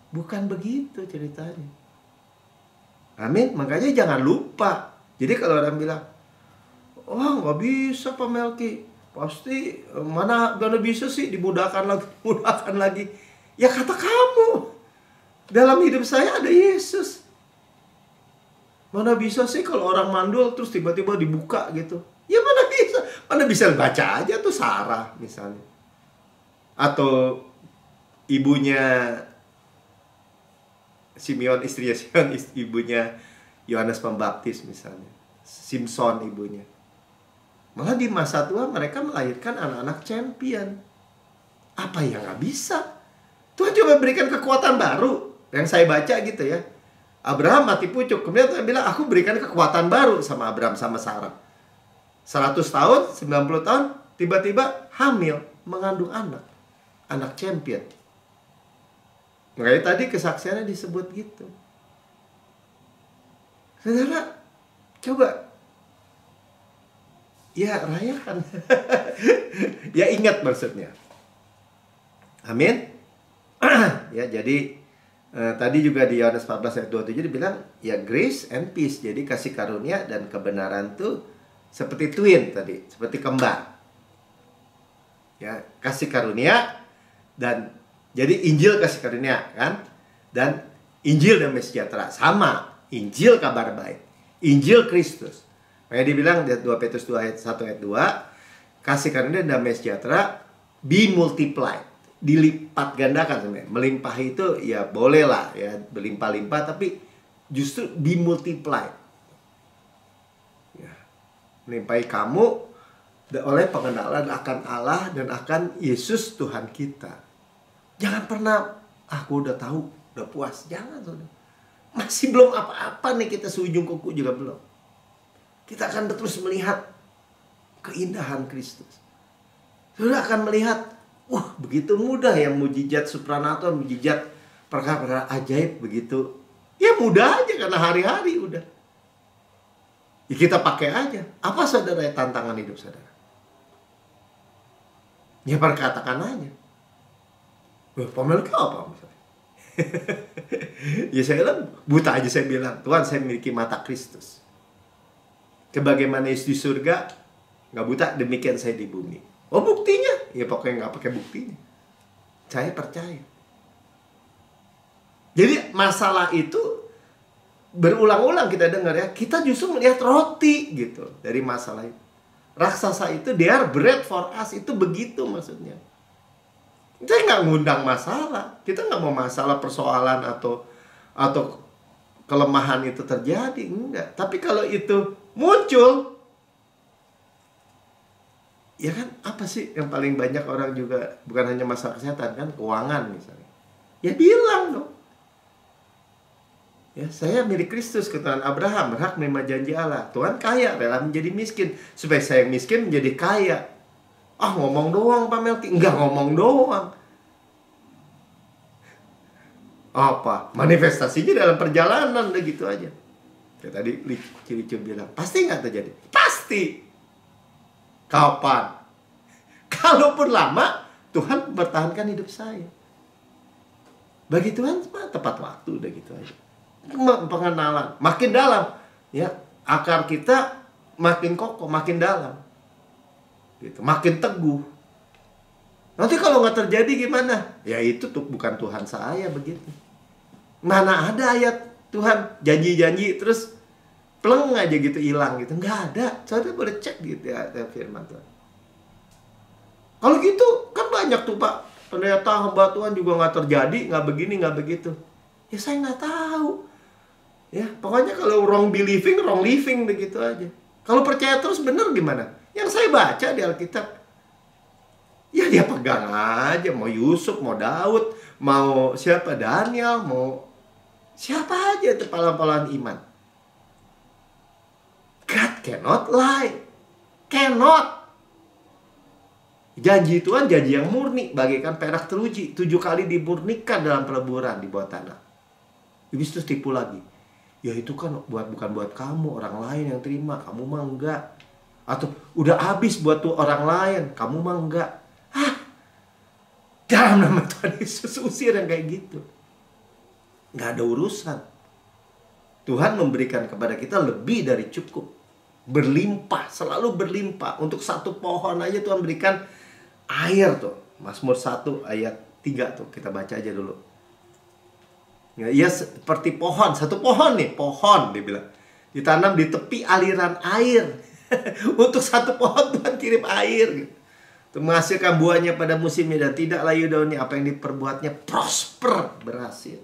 Bukan begitu ceritanya. Amin. Makanya jangan lupa. Jadi kalau orang bilang, wah nggak bisa Pak Melki, pasti mana bisa sih dimudahkan lagi. Ya kata kamu, dalam hidup saya ada Yesus. Mana bisa sih kalau orang mandul terus tiba-tiba dibuka gitu. Ya mana bisa. Mana bisa baca aja tuh Sarah misalnya. Atau ibunya Simeon, istrinya Simeon, ibunya Yohanes Pembaptis misalnya. Simpson ibunya. Malah di masa tua mereka melahirkan anak-anak champion. Apa yang nggak bisa? Tuhan coba berikan kekuatan baru. Yang saya baca gitu ya. Abraham mati pucuk. Kemudian Tuhan bilang, aku berikan kekuatan baru sama Abraham, sama Sarah. 100 tahun, 90 tahun, tiba-tiba hamil, mengandung anak. Anak champion. Makanya tadi kesaksiannya disebut gitu. Saudara, coba. Ya, rayakan. Ya, ingat maksudnya. Amin. Ya, jadi tadi juga di Yohanes 14 ayat 27 dibilang ya grace and peace. Jadi kasih karunia dan kebenaran tuh seperti twin tadi, seperti kembar. Ya, kasih karunia dan jadi Injil kasih karunia kan? Dan Injil damai sejahtera sama, Injil kabar baik, Injil Kristus. Makanya dibilang di 2 Petrus 2 ayat 1 ayat 2, kasih karunia dan damai sejahtera be multiplied. Dilipat gandakan sebenarnya. Melimpah itu ya boleh lah ya, berlimpah-limpah, tapi justru dimultiply. Ya. Melimpahi kamu oleh pengenalan akan Allah dan akan Yesus Tuhan kita. Jangan pernah aku udah tahu, udah puas. Jangan, saudara. Masih belum apa-apa nih, kita seujung kuku juga belum. Kita akan terus melihat keindahan Kristus. Saudara akan melihat, wah begitu mudah ya mujizat supranatural, mujizat perkara-perkara ajaib begitu. Ya mudah aja karena hari-hari udah. Ya kita pakai aja. Apa saudara tantangan hidup saudara? Ya perkatakan aja. Wah, Melki apa misalnya? Ya saya bilang, buta aja saya bilang, Tuhan saya memiliki mata Kristus. Sebagaimana Yesus di surga, nggak buta, demikian saya di bumi. Oh buktinya? Ya pokoknya nggak pakai buktinya. Saya percaya. Jadi masalah itu berulang-ulang kita dengar ya. Kita justru melihat roti gitu dari masalah itu. Raksasa itu, they are bread for us. Itu begitu maksudnya. Kita nggak ngundang masalah. Kita nggak mau masalah persoalan atau kelemahan itu terjadi. Enggak. Tapi kalau itu muncul, ya kan apa sih yang paling banyak orang juga, bukan hanya masalah kesehatan kan, keuangan misalnya. Ya bilang dong. Ya, saya milik Kristus, keturunan Abraham, berhak menerima janji Allah. Tuhan kaya, rela menjadi miskin supaya saya yang miskin menjadi kaya. Ah, ngomong doang Pak Melki. Enggak ngomong doang. Apa? Manifestasinya dalam perjalanan, udah gitu aja. Kayak tadi Licu bilang, pasti nggak terjadi? Pasti. Kapan? Kalaupun lama, Tuhan bertahankan hidup saya. Bagi Tuhan tepat waktu, udah gitu aja. Pengenalan makin dalam, ya akar kita makin kokoh, makin dalam, gitu, makin teguh. Nanti kalau nggak terjadi gimana? Ya itu tuh bukan Tuhan saya begitu. Mana ada ayat Tuhan janji-janji terus pleng aja gitu hilang gitu. Nggak ada. Saudara boleh cek gitu ya firman Tuhan. Kalau gitu kan banyak tuh Pak. Ternyata hamba Tuhan juga nggak terjadi, nggak begini, nggak begitu. Ya saya nggak tahu. Ya pokoknya kalau wrong believing, wrong living begitu aja. Kalau percaya terus bener gimana? Yang saya baca di Alkitab, ya dia pegang aja. Mau Yusuf, mau Daud, mau siapa Daniel, mau siapa aja itu pahlawan-pahlawan iman. God cannot lie. Cannot. Janji Tuhan janji yang murni, bagaikan perak teruji, 7 kali dimurnikan dalam peleburan di bawah tanah. Iblis terus tipu lagi. Ya itu kan bukan buat kamu, orang lain yang terima, kamu mah enggak. Atau udah habis buat tuh orang lain, kamu mah enggak. Hah? Dalam nama Tuhan Yesus usir yang kayak gitu. Nggak ada urusan. Tuhan memberikan kepada kita lebih dari cukup. Berlimpah, selalu berlimpah. Untuk satu pohon aja Tuhan berikan air tuh. Mazmur 1 ayat 3 tuh, kita baca aja dulu. Ya, ia seperti pohon, satu pohon nih, pohon dia bilang. Ditanam di tepi aliran air. Untuk satu pohon Tuhan kirim air gitu. Untuk menghasilkan buahnya pada musimnya dan tidak layu daunnya, apa yang diperbuatnya prosper, berhasil.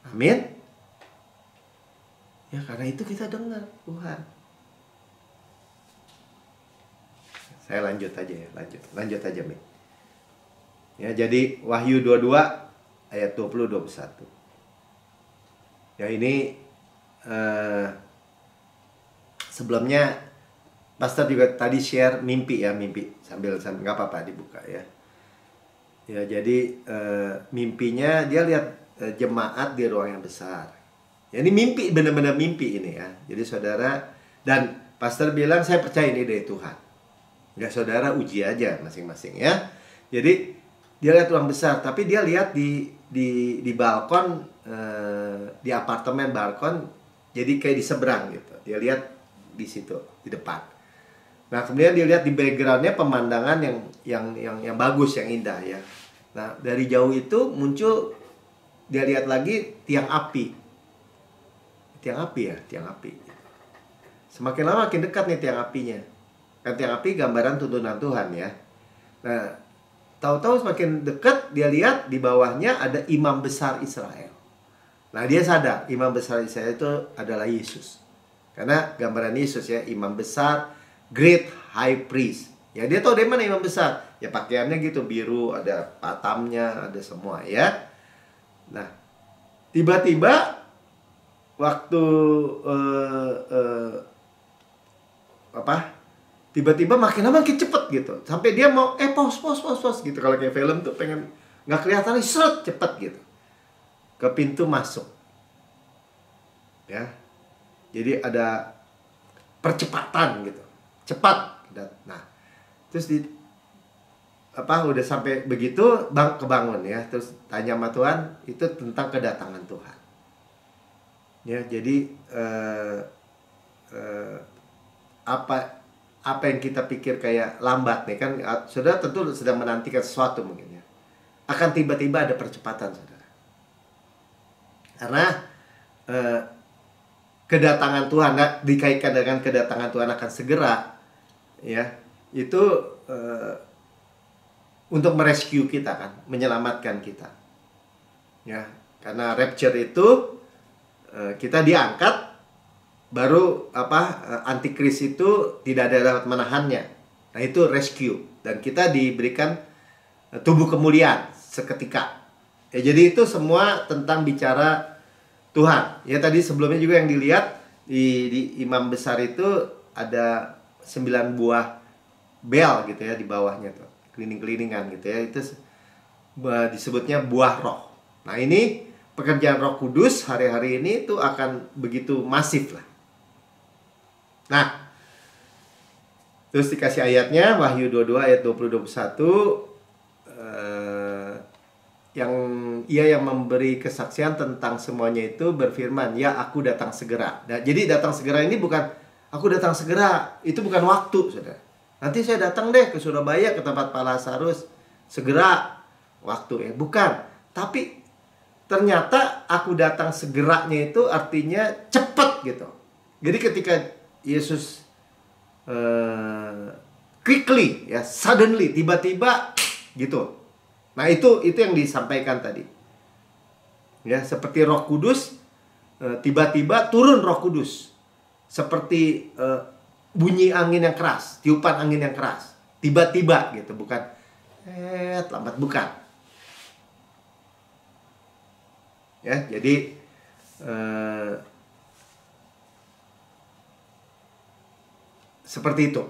Amin. Ya karena itu kita dengar Tuhan. Saya lanjut aja ya, lanjut aja Min. Ya jadi Wahyu 22 ayat 20-21. Ya ini sebelumnya Pastor juga tadi share mimpi ya, mimpi sambil nggak apa-apa dibuka ya. Ya jadi mimpinya dia lihat jemaat di ruang yang besar. Ya, ini mimpi, benar-benar mimpi ini ya. Jadi saudara, dan Pastor bilang saya percaya ini dari Tuhan. Enggak, saudara uji aja masing-masing ya. Jadi dia lihat ruang besar, tapi dia lihat di balkon, di apartemen balkon, jadi kayak di seberang gitu. Dia lihat di situ, di depan. Nah kemudian dia lihat di backgroundnya pemandangan yang bagus, yang indah ya. Nah dari jauh itu muncul, dia lihat lagi tiang api. Tiang api ya, tiang api. Semakin lama makin dekat nih tiang apinya. Kan tiang api gambaran tuntunan Tuhan ya. Nah, tahu-tahu semakin dekat dia lihat di bawahnya ada imam besar Israel. Nah, dia sadar imam besar Israel itu adalah Yesus. Karena gambaran Yesus ya, imam besar, great high priest. Ya, dia tahu dari mana imam besar. Ya pakaiannya gitu biru, ada patamnya, ada semua ya. Nah, tiba-tiba waktu tiba-tiba makin lama makin cepet gitu, sampai dia mau pos gitu. Kalau kayak film tuh pengen nggak kelihatan seret cepet gitu ke pintu masuk ya. Jadi ada percepatan gitu, cepat. Nah terus udah sampai begitu kebangun ya. Terus tanya sama Tuhan itu tentang kedatangan Tuhan. Ya, jadi apa yang kita pikir kayak lambat nih kan, saudara tentu sedang menantikan sesuatu mungkin ya. Akan tiba-tiba ada percepatan saudara. Karena kedatangan Tuhan dikaitkan dengan kedatangan Tuhan akan segera ya. Itu untuk merescue kita kan, menyelamatkan kita. Ya, karena rapture itu kita diangkat, baru antikris itu tidak ada dapat menahannya. Nah itu rescue, dan kita diberikan tubuh kemuliaan seketika. Ya, jadi itu semua tentang bicara Tuhan. Ya tadi sebelumnya juga yang dilihat di imam besar itu ada 9 buah bel gitu ya di bawahnya tuh, keliling-kelilingan gitu ya. Itu disebutnya buah roh. Nah ini pekerjaan Roh Kudus hari-hari ini tuh akan begitu masif lah. Nah, terus dikasih ayatnya Wahyu 22 ayat 20-21, yang memberi kesaksian tentang semuanya itu berfirman, ya aku datang segera. Nah, jadi datang segera ini bukan aku datang segera, itu bukan waktu saudara. Nanti saya datang deh ke Surabaya ke tempat Pak Lazarus. Segera waktu bukan. Tapi ternyata aku datang segeranya itu artinya cepat gitu. Jadi ketika Yesus quickly ya, suddenly, tiba-tiba gitu. Nah, itu yang disampaikan tadi. Ya, seperti Roh Kudus tiba-tiba turun Roh Kudus. Seperti bunyi angin yang keras, tiupan angin yang keras. Tiba-tiba gitu, bukan lambat, bukan. Ya, jadi seperti itu.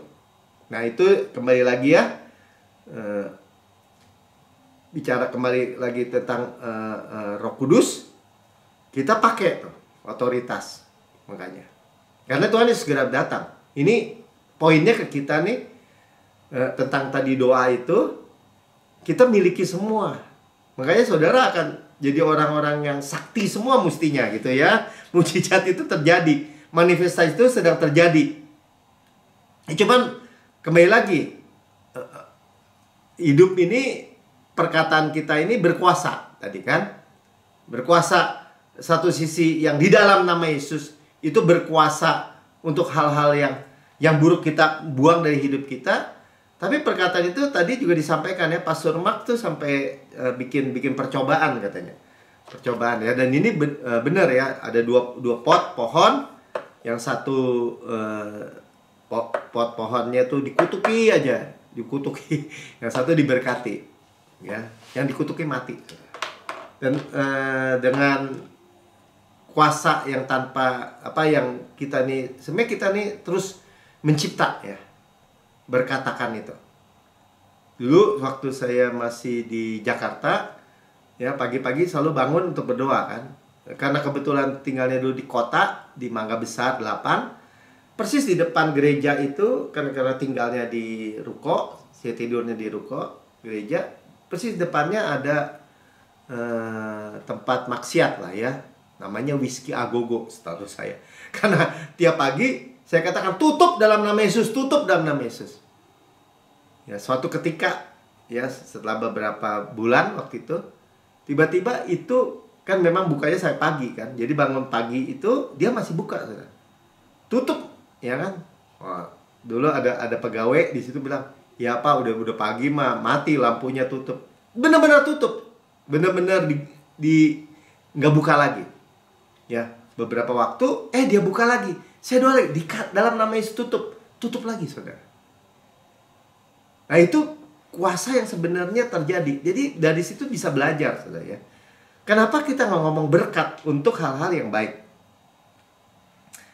Nah, itu kembali lagi ya, bicara kembali lagi tentang Roh Kudus, kita pakai tuh otoritas, makanya. Karena Tuhan segera datang. Ini poinnya ke kita nih, tentang tadi doa itu, kita miliki semua. Makanya saudara akan jadi orang-orang yang sakti semua mestinya gitu ya. Mujizat itu terjadi, manifestasi itu sedang terjadi. Cuman kembali lagi, hidup ini, perkataan kita ini berkuasa tadi kan. Berkuasa satu sisi yang di dalam nama Yesus itu berkuasa untuk hal-hal yang buruk kita buang dari hidup kita. Tapi perkataan itu tadi juga disampaikan ya, Pastor Mark tuh sampai bikin percobaan katanya. Percobaan ya, dan ini benar ya, ada dua pot pohon, yang satu pot pohonnya tuh dikutuki aja, dikutuki, yang satu diberkati, ya, yang dikutuki mati. Dan dengan kuasa yang tanpa yang kita nih, sebenarnya kita nih terus mencipta ya, berkatakan itu. Dulu waktu saya masih di Jakarta, ya pagi-pagi selalu bangun untuk berdoa kan, karena kebetulan tinggalnya dulu di kota, di Mangga Besar 8. Persis di depan gereja itu, karena tinggalnya di ruko, saya tidurnya di ruko gereja, persis depannya ada tempat maksiat lah ya, namanya Whisky Agogo setahu saya. Karena tiap pagi saya katakan tutup dalam nama Yesus, tutup dalam nama Yesus. Ya, suatu ketika ya, setelah beberapa bulan waktu itu, tiba-tiba itu kan memang bukanya saya pagi kan, jadi bangun pagi itu dia masih buka, tutup. Ya kan? Wah, dulu ada pegawai di situ bilang, "Ya Pak, udah pagi mah, mati lampunya, tutup." Benar-benar tutup. Benar-benar di nggak buka lagi. Ya, beberapa waktu dia buka lagi. Saya doa lagi, dalam nama Yesus tutup lagi, Saudara. Nah, itu kuasa yang sebenarnya terjadi. Jadi dari situ bisa belajar, Saudara ya. Kenapa kita nggak ngomong berkat untuk hal-hal yang baik?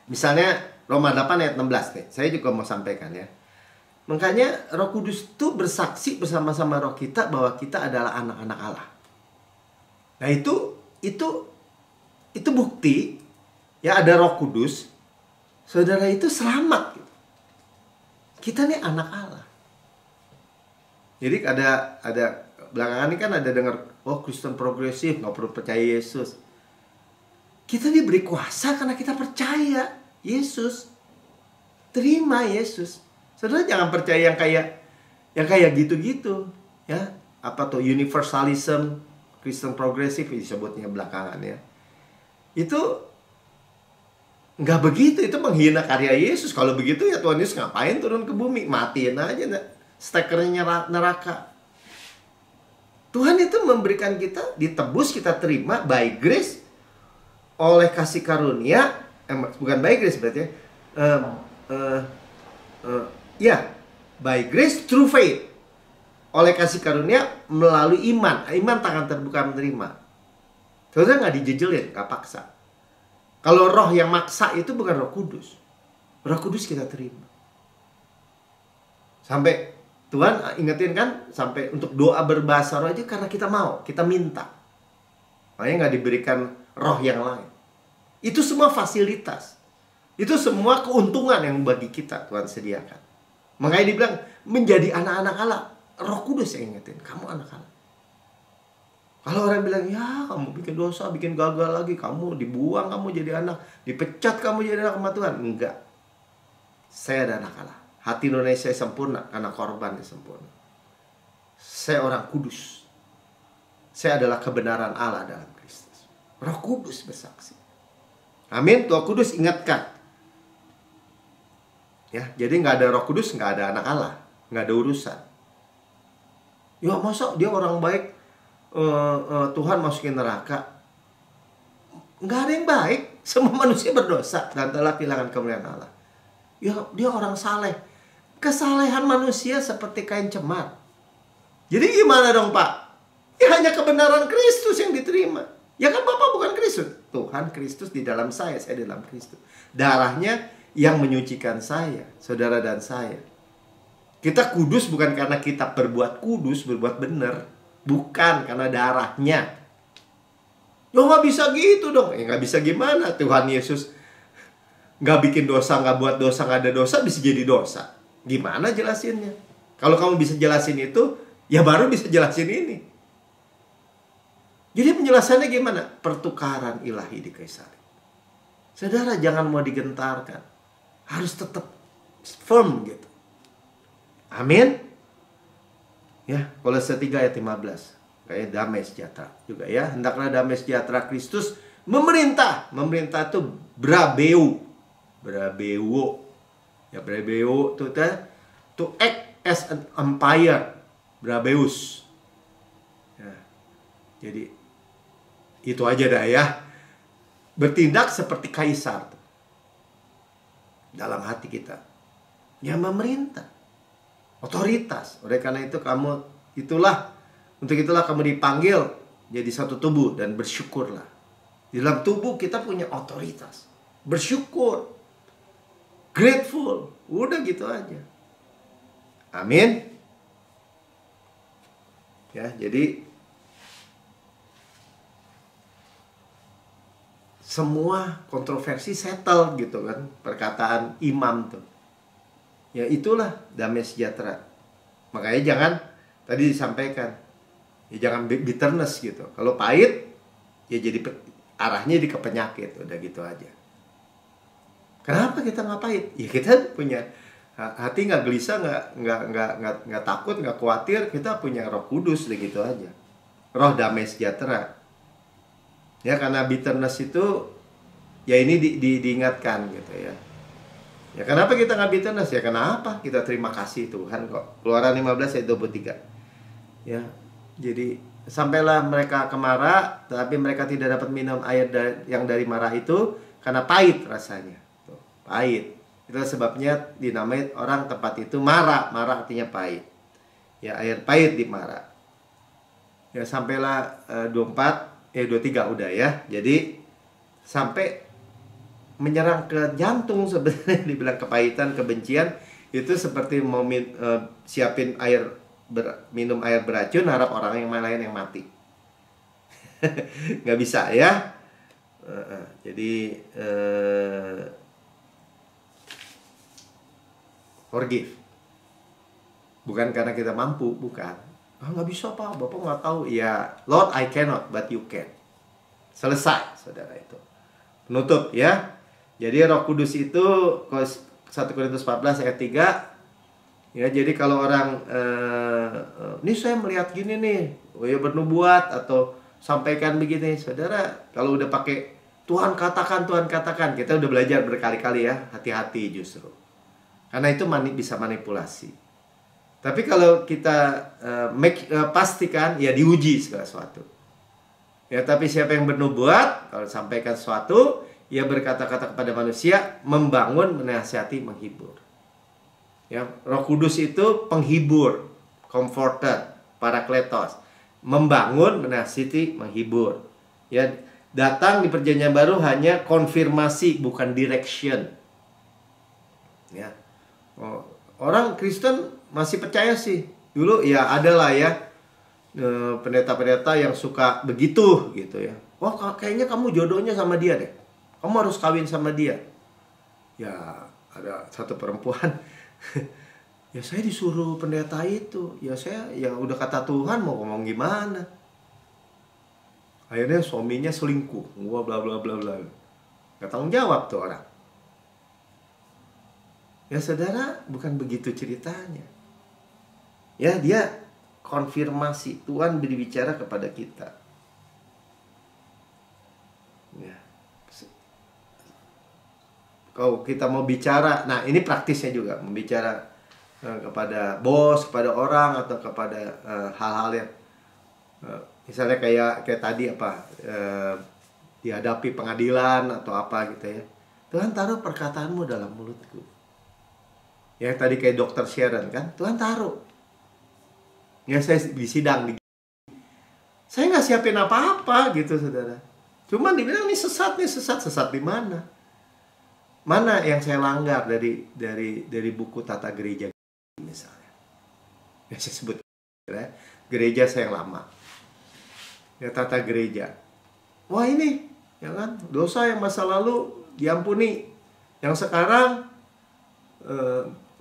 Misalnya Roma 8 ayat 16 nih, saya juga mau sampaikan ya. Makanya Roh Kudus itu bersaksi bersama-sama roh kita bahwa kita adalah anak-anak Allah. Nah, itu bukti ya, ada Roh Kudus, saudara itu selamat. Kita nih anak Allah. Jadi ada belakangan ini kan ada dengar, Kristen progresif nggak perlu percaya Yesus. Kita diberi kuasa karena kita percaya Yesus. Terima Yesus. Saudara jangan percaya yang kayak gitu-gitu ya. Apa tuh universalism, Kristen progresif disebutnya belakangan ya. Itu nggak begitu, itu menghina karya Yesus. Kalau begitu ya Tuhan Yesus ngapain turun ke bumi? Matiin aja stekernya neraka. Tuhan itu memberikan kita, ditebus, kita terima by grace, oleh kasih karunia. Bukan by grace berarti ya, by grace through faith, oleh kasih karunia melalui iman tangan terbuka menerima. Saudara nggak dijejelin, nggak paksa. Kalau roh yang maksa itu bukan Roh Kudus. Roh Kudus kita terima. Sampai Tuhan ingetin kan, sampai untuk doa berbahasa roh aja karena kita mau, kita minta. Makanya nggak diberikan roh yang lain. Itu semua fasilitas. Itu semua keuntungan yang bagi kita Tuhan sediakan. Makanya dibilang menjadi anak-anak Allah. Roh Kudus yang ingetin, kamu anak Allah. Kalau orang bilang, ya kamu bikin dosa, bikin gagal lagi, kamu dibuang, kamu jadi anak, dipecat, kamu jadi anak sama Tuhan. Enggak. Saya ada anak Allah. hati nurani saya sempurna karena korban yang sempurna. Saya orang kudus. Saya adalah kebenaran Allah dalam Kristus. Roh Kudus bersaksi. Amin. Roh Kudus ingatkan. Ya, jadi nggak ada Roh Kudus, nggak ada anak Allah, nggak ada urusan. Ya masa dia orang baik, Tuhan masukin neraka? Nggak ada yang baik. Semua manusia berdosa dan telah kehilangan kemuliaan Allah. Ya, dia orang saleh. Kesalehan manusia seperti kain cemar. Jadi gimana dong Pak? Ya hanya kebenaran Kristus yang diterima. Ya kan Bapak bukan Kristus. Tuhan Kristus di dalam saya di dalam Kristus. Darahnya yang menyucikan saya, saudara dan saya. Kita kudus bukan karena kita berbuat kudus, berbuat benar. Bukan karena darahnya. Ya nggak bisa gitu dong. Ya nggak bisa gimana? Tuhan Yesus nggak bikin dosa, nggak buat dosa, nggak ada dosa, bisa jadi dosa. Gimana jelasinnya? Kalau kamu bisa jelasin itu, ya baru bisa jelasin ini. Jadi penjelasannya gimana? Pertukaran ilahi di kayu salib. Saudara jangan mau digentarkan. Harus tetap firm gitu. Amin. Ya, Kolose 3 ayat 15. Kayak damai sejahtera juga ya. Hendaklah damai sejahtera Kristus memerintah. Memerintah itu brabeu. Brabeu. Ya, brabeu itu to act as an empire. Brabeus. Ya. Jadi itu aja dah ya. Bertindak seperti kaisar dalam hati kita. Ya memerintah. Otoritas. Oleh karena itu untuk itulah kamu dipanggil jadi satu tubuh dan bersyukurlah. Di dalam tubuh kita punya otoritas. Bersyukur. Grateful. Udah gitu aja. Amin. Ya, jadi semua kontroversi settle gitu kan, perkataan imam tuh. Ya itulah damai sejahtera. Makanya jangan, tadi disampaikan, ya jangan bitterness gitu. Kalau pahit, ya jadi arahnya ke penyakit, udah gitu aja. Kenapa kita nggak pahit? Ya kita punya hati nggak gelisah, nggak takut, nggak khawatir. Kita punya Roh Kudus, udah gitu aja. Roh damai sejahtera. Ya karena bitterness itu ya ini diingatkan gitu ya. Ya kenapa kita nggak bitterness? Ya kenapa? Kita terima kasih Tuhan kok. Keluaran 15 ayat 23. Ya. Jadi sampailah mereka ke Mara, tapi mereka tidak dapat minum air yang dari Mara itu karena pahit rasanya. Tuh, pahit. Itulah sebabnya dinamai orang tempat itu Mara. Mara artinya pahit. Ya air pahit di Mara. Ya sampailah 23 udah ya. Jadi sampai menyerang ke jantung sebenarnya, dibilang kepahitan, kebencian itu seperti mau siapin minum air beracun, harap orang yang lain yang mati. Nggak bisa ya. Jadi forgive. Bukan karena kita mampu, bukan. Nggak bisa Pak, Bapak nggak tahu. Ya, Lord I cannot, but you can. Selesai, saudara itu. Penutup ya. Jadi Roh Kudus itu 1 Korintus 14 ayat 3. Ya, jadi kalau orang ini saya melihat gini nih, oh ya bernubuat atau sampaikan begini, saudara, kalau udah pakai Tuhan katakan, kita udah belajar berkali-kali ya, hati-hati justru. Karena itu bisa manipulasi. Tapi kalau kita pastikan, ya diuji segala sesuatu. Ya, tapi siapa yang bernubuat, kalau sampaikan sesuatu, ia berkata-kata kepada manusia, membangun, menasihati, menghibur. Ya, Roh Kudus itu penghibur, comforter, parakletos, membangun, menasihati, menghibur. Ya, datang di perjanjian baru hanya konfirmasi, bukan direction. Ya, orang Kristen masih percaya sih. Dulu ya adalah ya pendeta-pendeta yang suka begitu gitu ya. Wah, kayaknya kamu jodohnya sama dia deh. Kamu harus kawin sama dia. Ya, ada satu perempuan. Ya saya disuruh pendeta itu. Ya saya ya udah kata Tuhan, mau ngomong gimana. Akhirnya suaminya selingkuh. Wah, bla bla bla bla. Gak tanggung jawab tuh orang. Ya saudara, bukan begitu ceritanya. Ya, dia konfirmasi, Tuhan berbicara kepada kita. Ya. Kalau kita mau bicara, nah ini praktisnya juga, membicara kepada bos, kepada orang, atau kepada hal-hal yang misalnya kayak tadi dihadapi pengadilan atau apa gitu ya. Tuhan taruh perkataanmu dalam mulutku. Ya tadi kayak dokter Sharon kan, Tuhan taruh. Ya saya di sidang, saya nggak siapin apa-apa gitu saudara. Cuman dibilang nih sesat di mana? Mana yang saya langgar dari buku tata gereja misalnya? Ya saya sebut ya, gereja saya yang lama. Ya tata gereja. Wah ini, ya kan, dosa yang masa lalu diampuni. Yang sekarang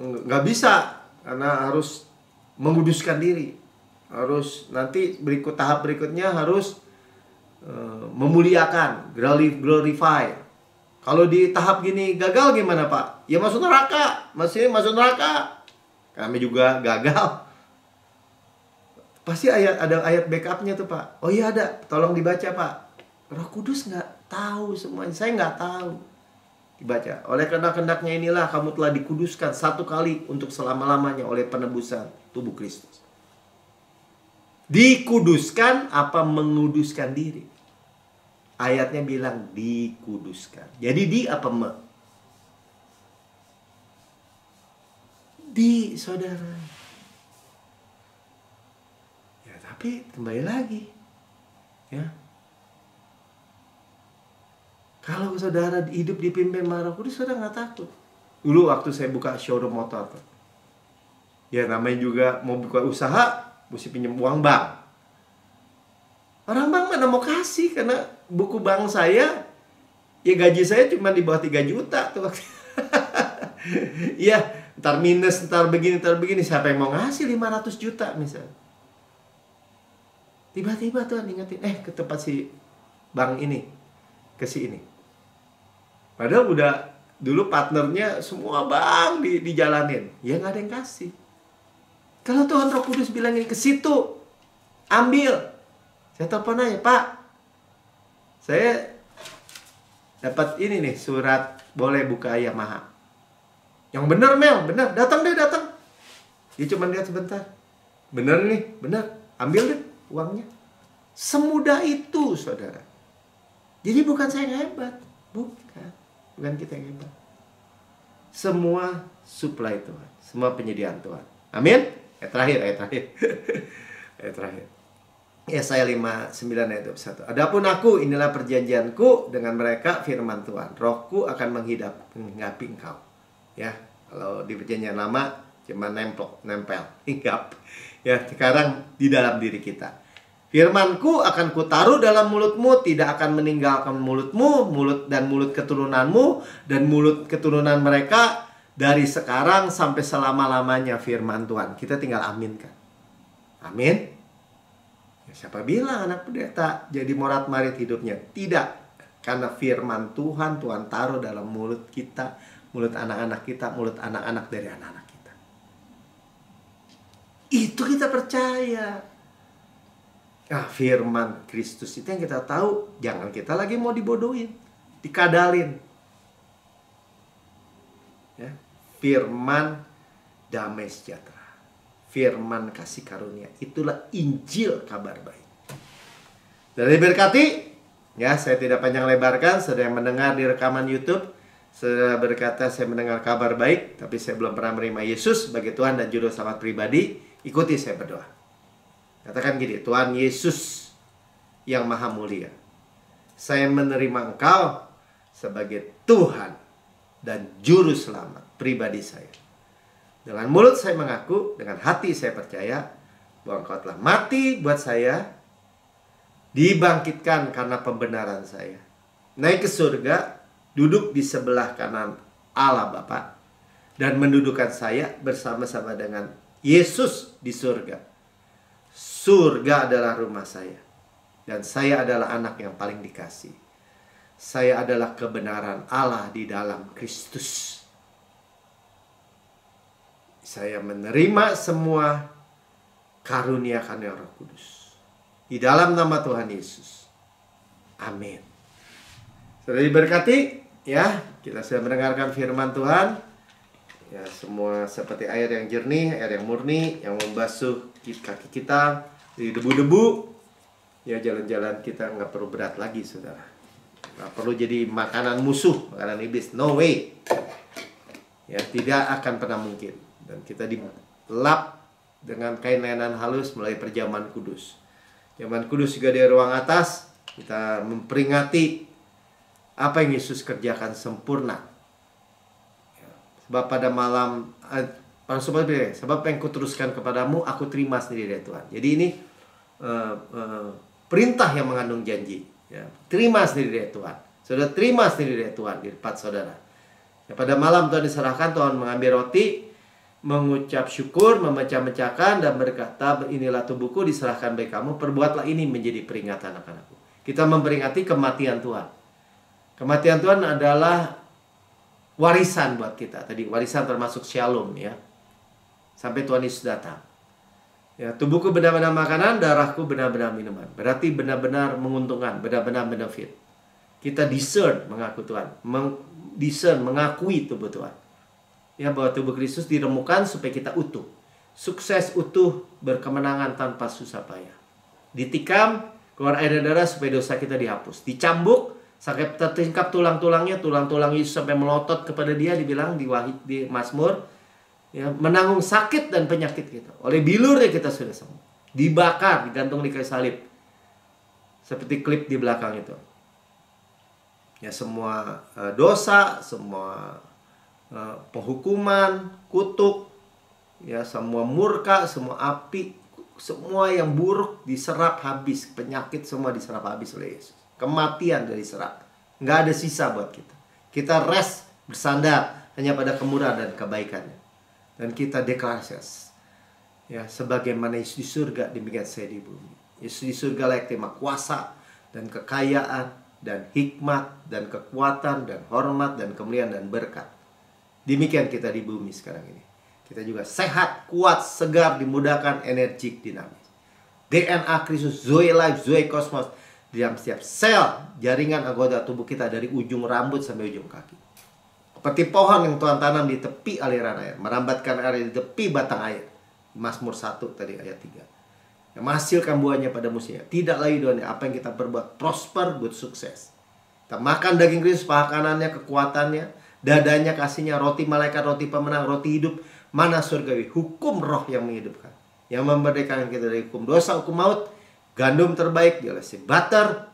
nggak bisa karena harus menguduskan diri. Harus nanti tahap berikutnya harus memuliakan, glorify. Kalau di tahap gini gagal gimana Pak? Ya masuk neraka, masih masuk neraka. Kami juga gagal. Pasti ada ayat backupnya tuh Pak. Oh iya ada, tolong dibaca Pak. Roh Kudus nggak tahu semuanya, saya nggak tahu. Dibaca. Oleh karena kehendaknya inilah kamu telah dikuduskan satu kali untuk selama-lamanya oleh penebusan tubuh Kristus. Dikuduskan apa menguduskan diri? Ayatnya bilang dikuduskan. Jadi di apa me? Di saudara. Ya tapi kembali lagi. Ya. Kalau saudara hidup dipimpin Roh Kudus, saudara nggak takut. Dulu waktu saya buka showroom motor, ya namanya juga mau buka usaha, mesti pinjam uang bank. Orang bank mana mau kasih, karena buku bank saya, ya gaji saya cuma di bawah 3 juta tuh. Iya, ntar minus, ntar begini, siapa yang mau ngasih 500 juta misalnya. Tiba-tiba Tuhan ingetin, ke tempat si bank ini, ke si ini. Padahal udah dulu partnernya semua bank dijalanin, ya nggak ada yang kasih. Kalau Tuhan Roh Kudus bilangin ke situ, ambil. Saya telepon aja, Pak. Saya dapat ini nih, surat boleh buka Yamaha. Yang bener Mel, bener. Datang. Dia cuma lihat sebentar. Bener nih, bener. Ambil deh uangnya. Semudah itu, saudara. Jadi bukan saya yang hebat. Bukan kita yang hebat. Semua supply Tuhan. Semua penyediaan Tuhan. Amin. Ayat terakhir. Yesaya 59 ayat 21. Adapun aku, inilah perjanjianku dengan mereka, firman Tuhan. Rohku akan menghidupi engkau. Ya, kalau di perjanjian lama cuma nempel, hinggap. Ya, sekarang di dalam diri kita. Firmanku akan kutaruh dalam mulutmu, tidak akan meninggalkan mulutmu, mulut keturunanmu dan mulut keturunan mereka dari sekarang sampai selama-lamanya, firman Tuhan. Kita tinggal aminkan. Amin. Siapa bilang anak pendeta jadi morat-marit hidupnya? Tidak. Karena firman Tuhan taruh dalam mulut kita, mulut anak-anak kita, mulut anak-anak dari anak-anak kita. Itu kita percaya. Nah, firman Kristus itu yang kita tahu. Jangan kita lagi mau dibodohin, dikadalin. Ya. Firman damai sejahtera, firman kasih karunia, itulah Injil, kabar baik. Dan diberkati, ya saya tidak panjang lebarkan. Saudara yang mendengar di rekaman YouTube, saudara berkata saya mendengar kabar baik, tapi saya belum pernah menerima Yesus sebagai Tuhan dan Juru Selamat pribadi. Ikuti saya berdoa. Katakan gini, Tuhan Yesus yang maha mulia, saya menerima Engkau sebagai Tuhan dan Juru Selamat pribadi saya. Dengan mulut saya mengaku, dengan hati saya percaya bahwa Engkau telah mati buat saya, dibangkitkan karena pembenaran saya, naik ke surga, duduk di sebelah kanan Allah Bapa, dan mendudukkan saya bersama-sama dengan Yesus di surga. Surga adalah rumah saya, dan saya adalah anak yang paling dikasih. Saya adalah kebenaran Allah di dalam Kristus. saya menerima semua karunia-karunia Roh Kudus. Di dalam nama Tuhan Yesus. Amin. Sudah diberkati ya, kita sudah mendengarkan firman Tuhan. Ya, semua seperti air yang jernih, air yang murni, yang membasuh kaki kita dari debu-debu. Ya, jalan-jalan kita nggak perlu berat lagi, saudara. Nggak perlu jadi makanan musuh, makanan iblis. No way. Ya, tidak akan pernah mungkin. Dan kita dilap dengan kain lenan halus melalui perjamuan kudus. Perjamuan kudus juga di ruang atas. Kita memperingati apa yang Yesus kerjakan sempurna. Ya, sebab pada malam sebab yang kuteruskan kepadamu, aku terima sendiri dari Tuhan. Jadi ini perintah yang mengandung janji. Ya, terima sendiri dari Tuhan. Saudara terima sendiri dari Tuhan di depan saudara. Ya, pada malam Tuhan diserahkan, Tuhan mengambil roti, mengucap syukur, memecah-mecahkan dan berkata, inilah tubuhku diserahkan bagi kamu, perbuatlah ini menjadi peringatan akan aku. Kita memperingati kematian Tuhan. Kematian Tuhan adalah warisan buat kita. Tadi warisan termasuk shalom ya. Sampai Tuhan Yesus datang. Ya, tubuhku benar-benar makanan, darahku benar-benar minuman. Berarti benar-benar menguntungkan, benar-benar benefit. Kita discern mengaku Tuhan, mengakui tubuh Tuhan. Ya, bahwa tubuh Kristus diremukan supaya kita utuh. Sukses, utuh, berkemenangan tanpa susah payah. Ditikam, keluar air dan darah supaya dosa kita dihapus. Dicambuk sampai tertingkap tulang-tulangnya, tulang-tulang Yesus sampai melotot kepada dia, dibilang di Mazmur, ya, menanggung sakit dan penyakit kita. Oleh bilurnya kita sudah sembuh. Dibakar, digantung di kayu salib. Seperti klip di belakang itu. Ya, semua dosa, semua penghukuman, kutuk, ya, semua murka, semua api, semua yang buruk diserap habis. Penyakit semua diserap habis oleh Yesus. Kematian dari serap. Nggak ada sisa buat kita. Kita rest, bersandar hanya pada kemurahan dan kebaikannya. Dan kita deklarasi, ya, sebagaimana Yesus di surga, demikian saya di bumi. Yesus di surga layak terima kuasa dan kekayaan dan hikmat dan kekuatan dan hormat dan kemuliaan dan berkat. Demikian kita di bumi sekarang ini. Kita juga sehat, kuat, segar, dimudahkan, energik, dinamis. DNA Kristus, Zoe Life, Zoe Cosmos di dalam setiap sel, jaringan anggota tubuh kita dari ujung rambut sampai ujung kaki. Seperti pohon yang Tuhan tanam di tepi aliran air, merambatkan air di tepi batang air. Mazmur 1 tadi ayat 3. Yang menghasilkan buahnya pada musimnya. Tidak lagi doanya apa yang kita perbuat prosper, good sukses. Kita makan daging Kristus, paha kanannya kekuatannya, dadanya kasihnya, roti malaikat, roti pemenang, roti hidup, mana surgawi, hukum roh yang menghidupkan, yang memerdekakan kita dari hukum dosa, hukum maut, gandum terbaik diolesi butter,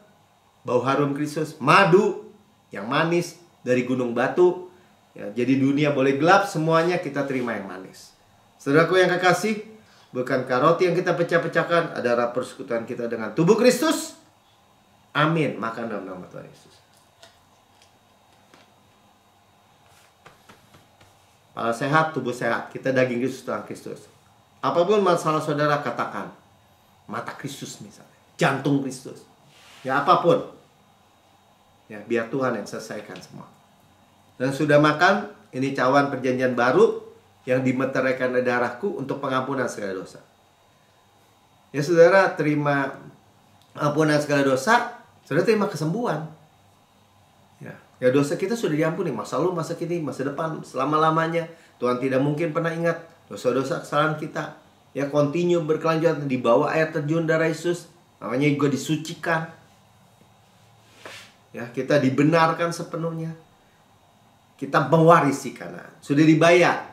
bau harum Kristus, madu yang manis dari gunung batu. Ya, jadi dunia boleh gelap, semuanya kita terima yang manis. Saudaraku yang kekasih, bukankah roti yang kita pecah-pecahkan adalah persekutuan kita dengan tubuh Kristus? Amin. Makan dalam nama Tuhan Yesus. Kepala sehat, tubuh sehat. Kita daging Kristus, Tuhan Kristus. Apapun masalah saudara, katakan. Mata Kristus misalnya, jantung Kristus. Ya, apapun. Ya, biar Tuhan yang selesaikan semua. Dan sudah makan, ini cawan perjanjian baru yang dimeteraikan oleh darahku untuk pengampunan segala dosa. Ya, saudara terima ampunan segala dosa, saudara terima kesembuhan. Ya, dosa kita sudah diampuni, masa lalu, masa kini, masa depan, selama-lamanya. Tuhan tidak mungkin pernah ingat dosa-dosa kesalahan kita. Ya, continue berkelanjutan di bawah air terjun darah Yesus. Namanya juga disucikan. Ya, kita dibenarkan sepenuhnya. Kita mewarisi Kanaan. Sudah dibayar.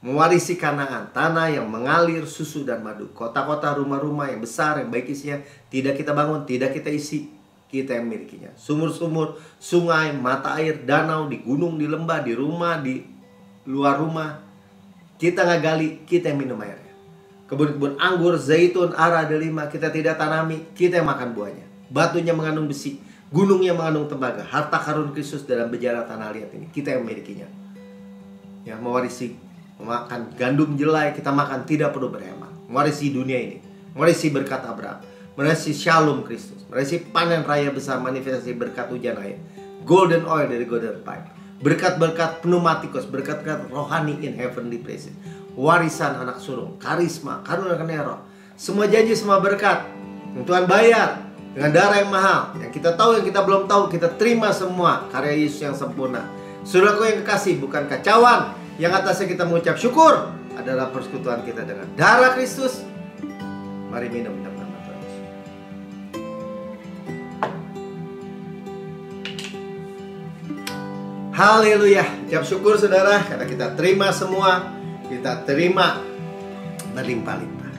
Mewarisi Kanaan, tanah yang mengalir susu dan madu. Kota-kota, rumah-rumah yang besar, yang baik isinya, tidak kita bangun, tidak kita isi. Kita yang milikinya. Sumur-sumur, sungai, mata air, danau, di gunung, di lembah, di rumah, di luar rumah. Kita nggak gali, kita yang minum airnya. Kebun-kebun anggur, zaitun, ara, delima, kita tidak tanami, kita yang makan buahnya. Batunya mengandung besi, gunungnya mengandung tembaga. Harta karun Kristus dalam bejana tanah liat ini, kita yang memilikinya. Ya, mewarisi, makan gandum jelai, kita makan tidak perlu berhemat. Mewarisi dunia ini, mewarisi berkat Abraham, mewarisi shalom Kristus, mewarisi panen raya besar, manifestasi berkat hujan air, golden oil dari golden pipe, berkat-berkat pneumatikos, berkat-berkat rohani in heavenly places, warisan anak sulung, karisma, karunia roh. Semua janji, semua berkat yang Tuhan bayar dengan darah yang mahal, yang kita tahu, yang kita belum tahu, kita terima semua karya Yesus yang sempurna. Saudaraku yang kekasih, bukan kacauan yang atasnya kita mengucap syukur adalah persekutuan kita dengan darah Kristus. Mari minum dalam nama Tuhan Yesus. Haleluya. Ucap syukur saudara, karena kita terima semua, kita terima berlimpah-limpah.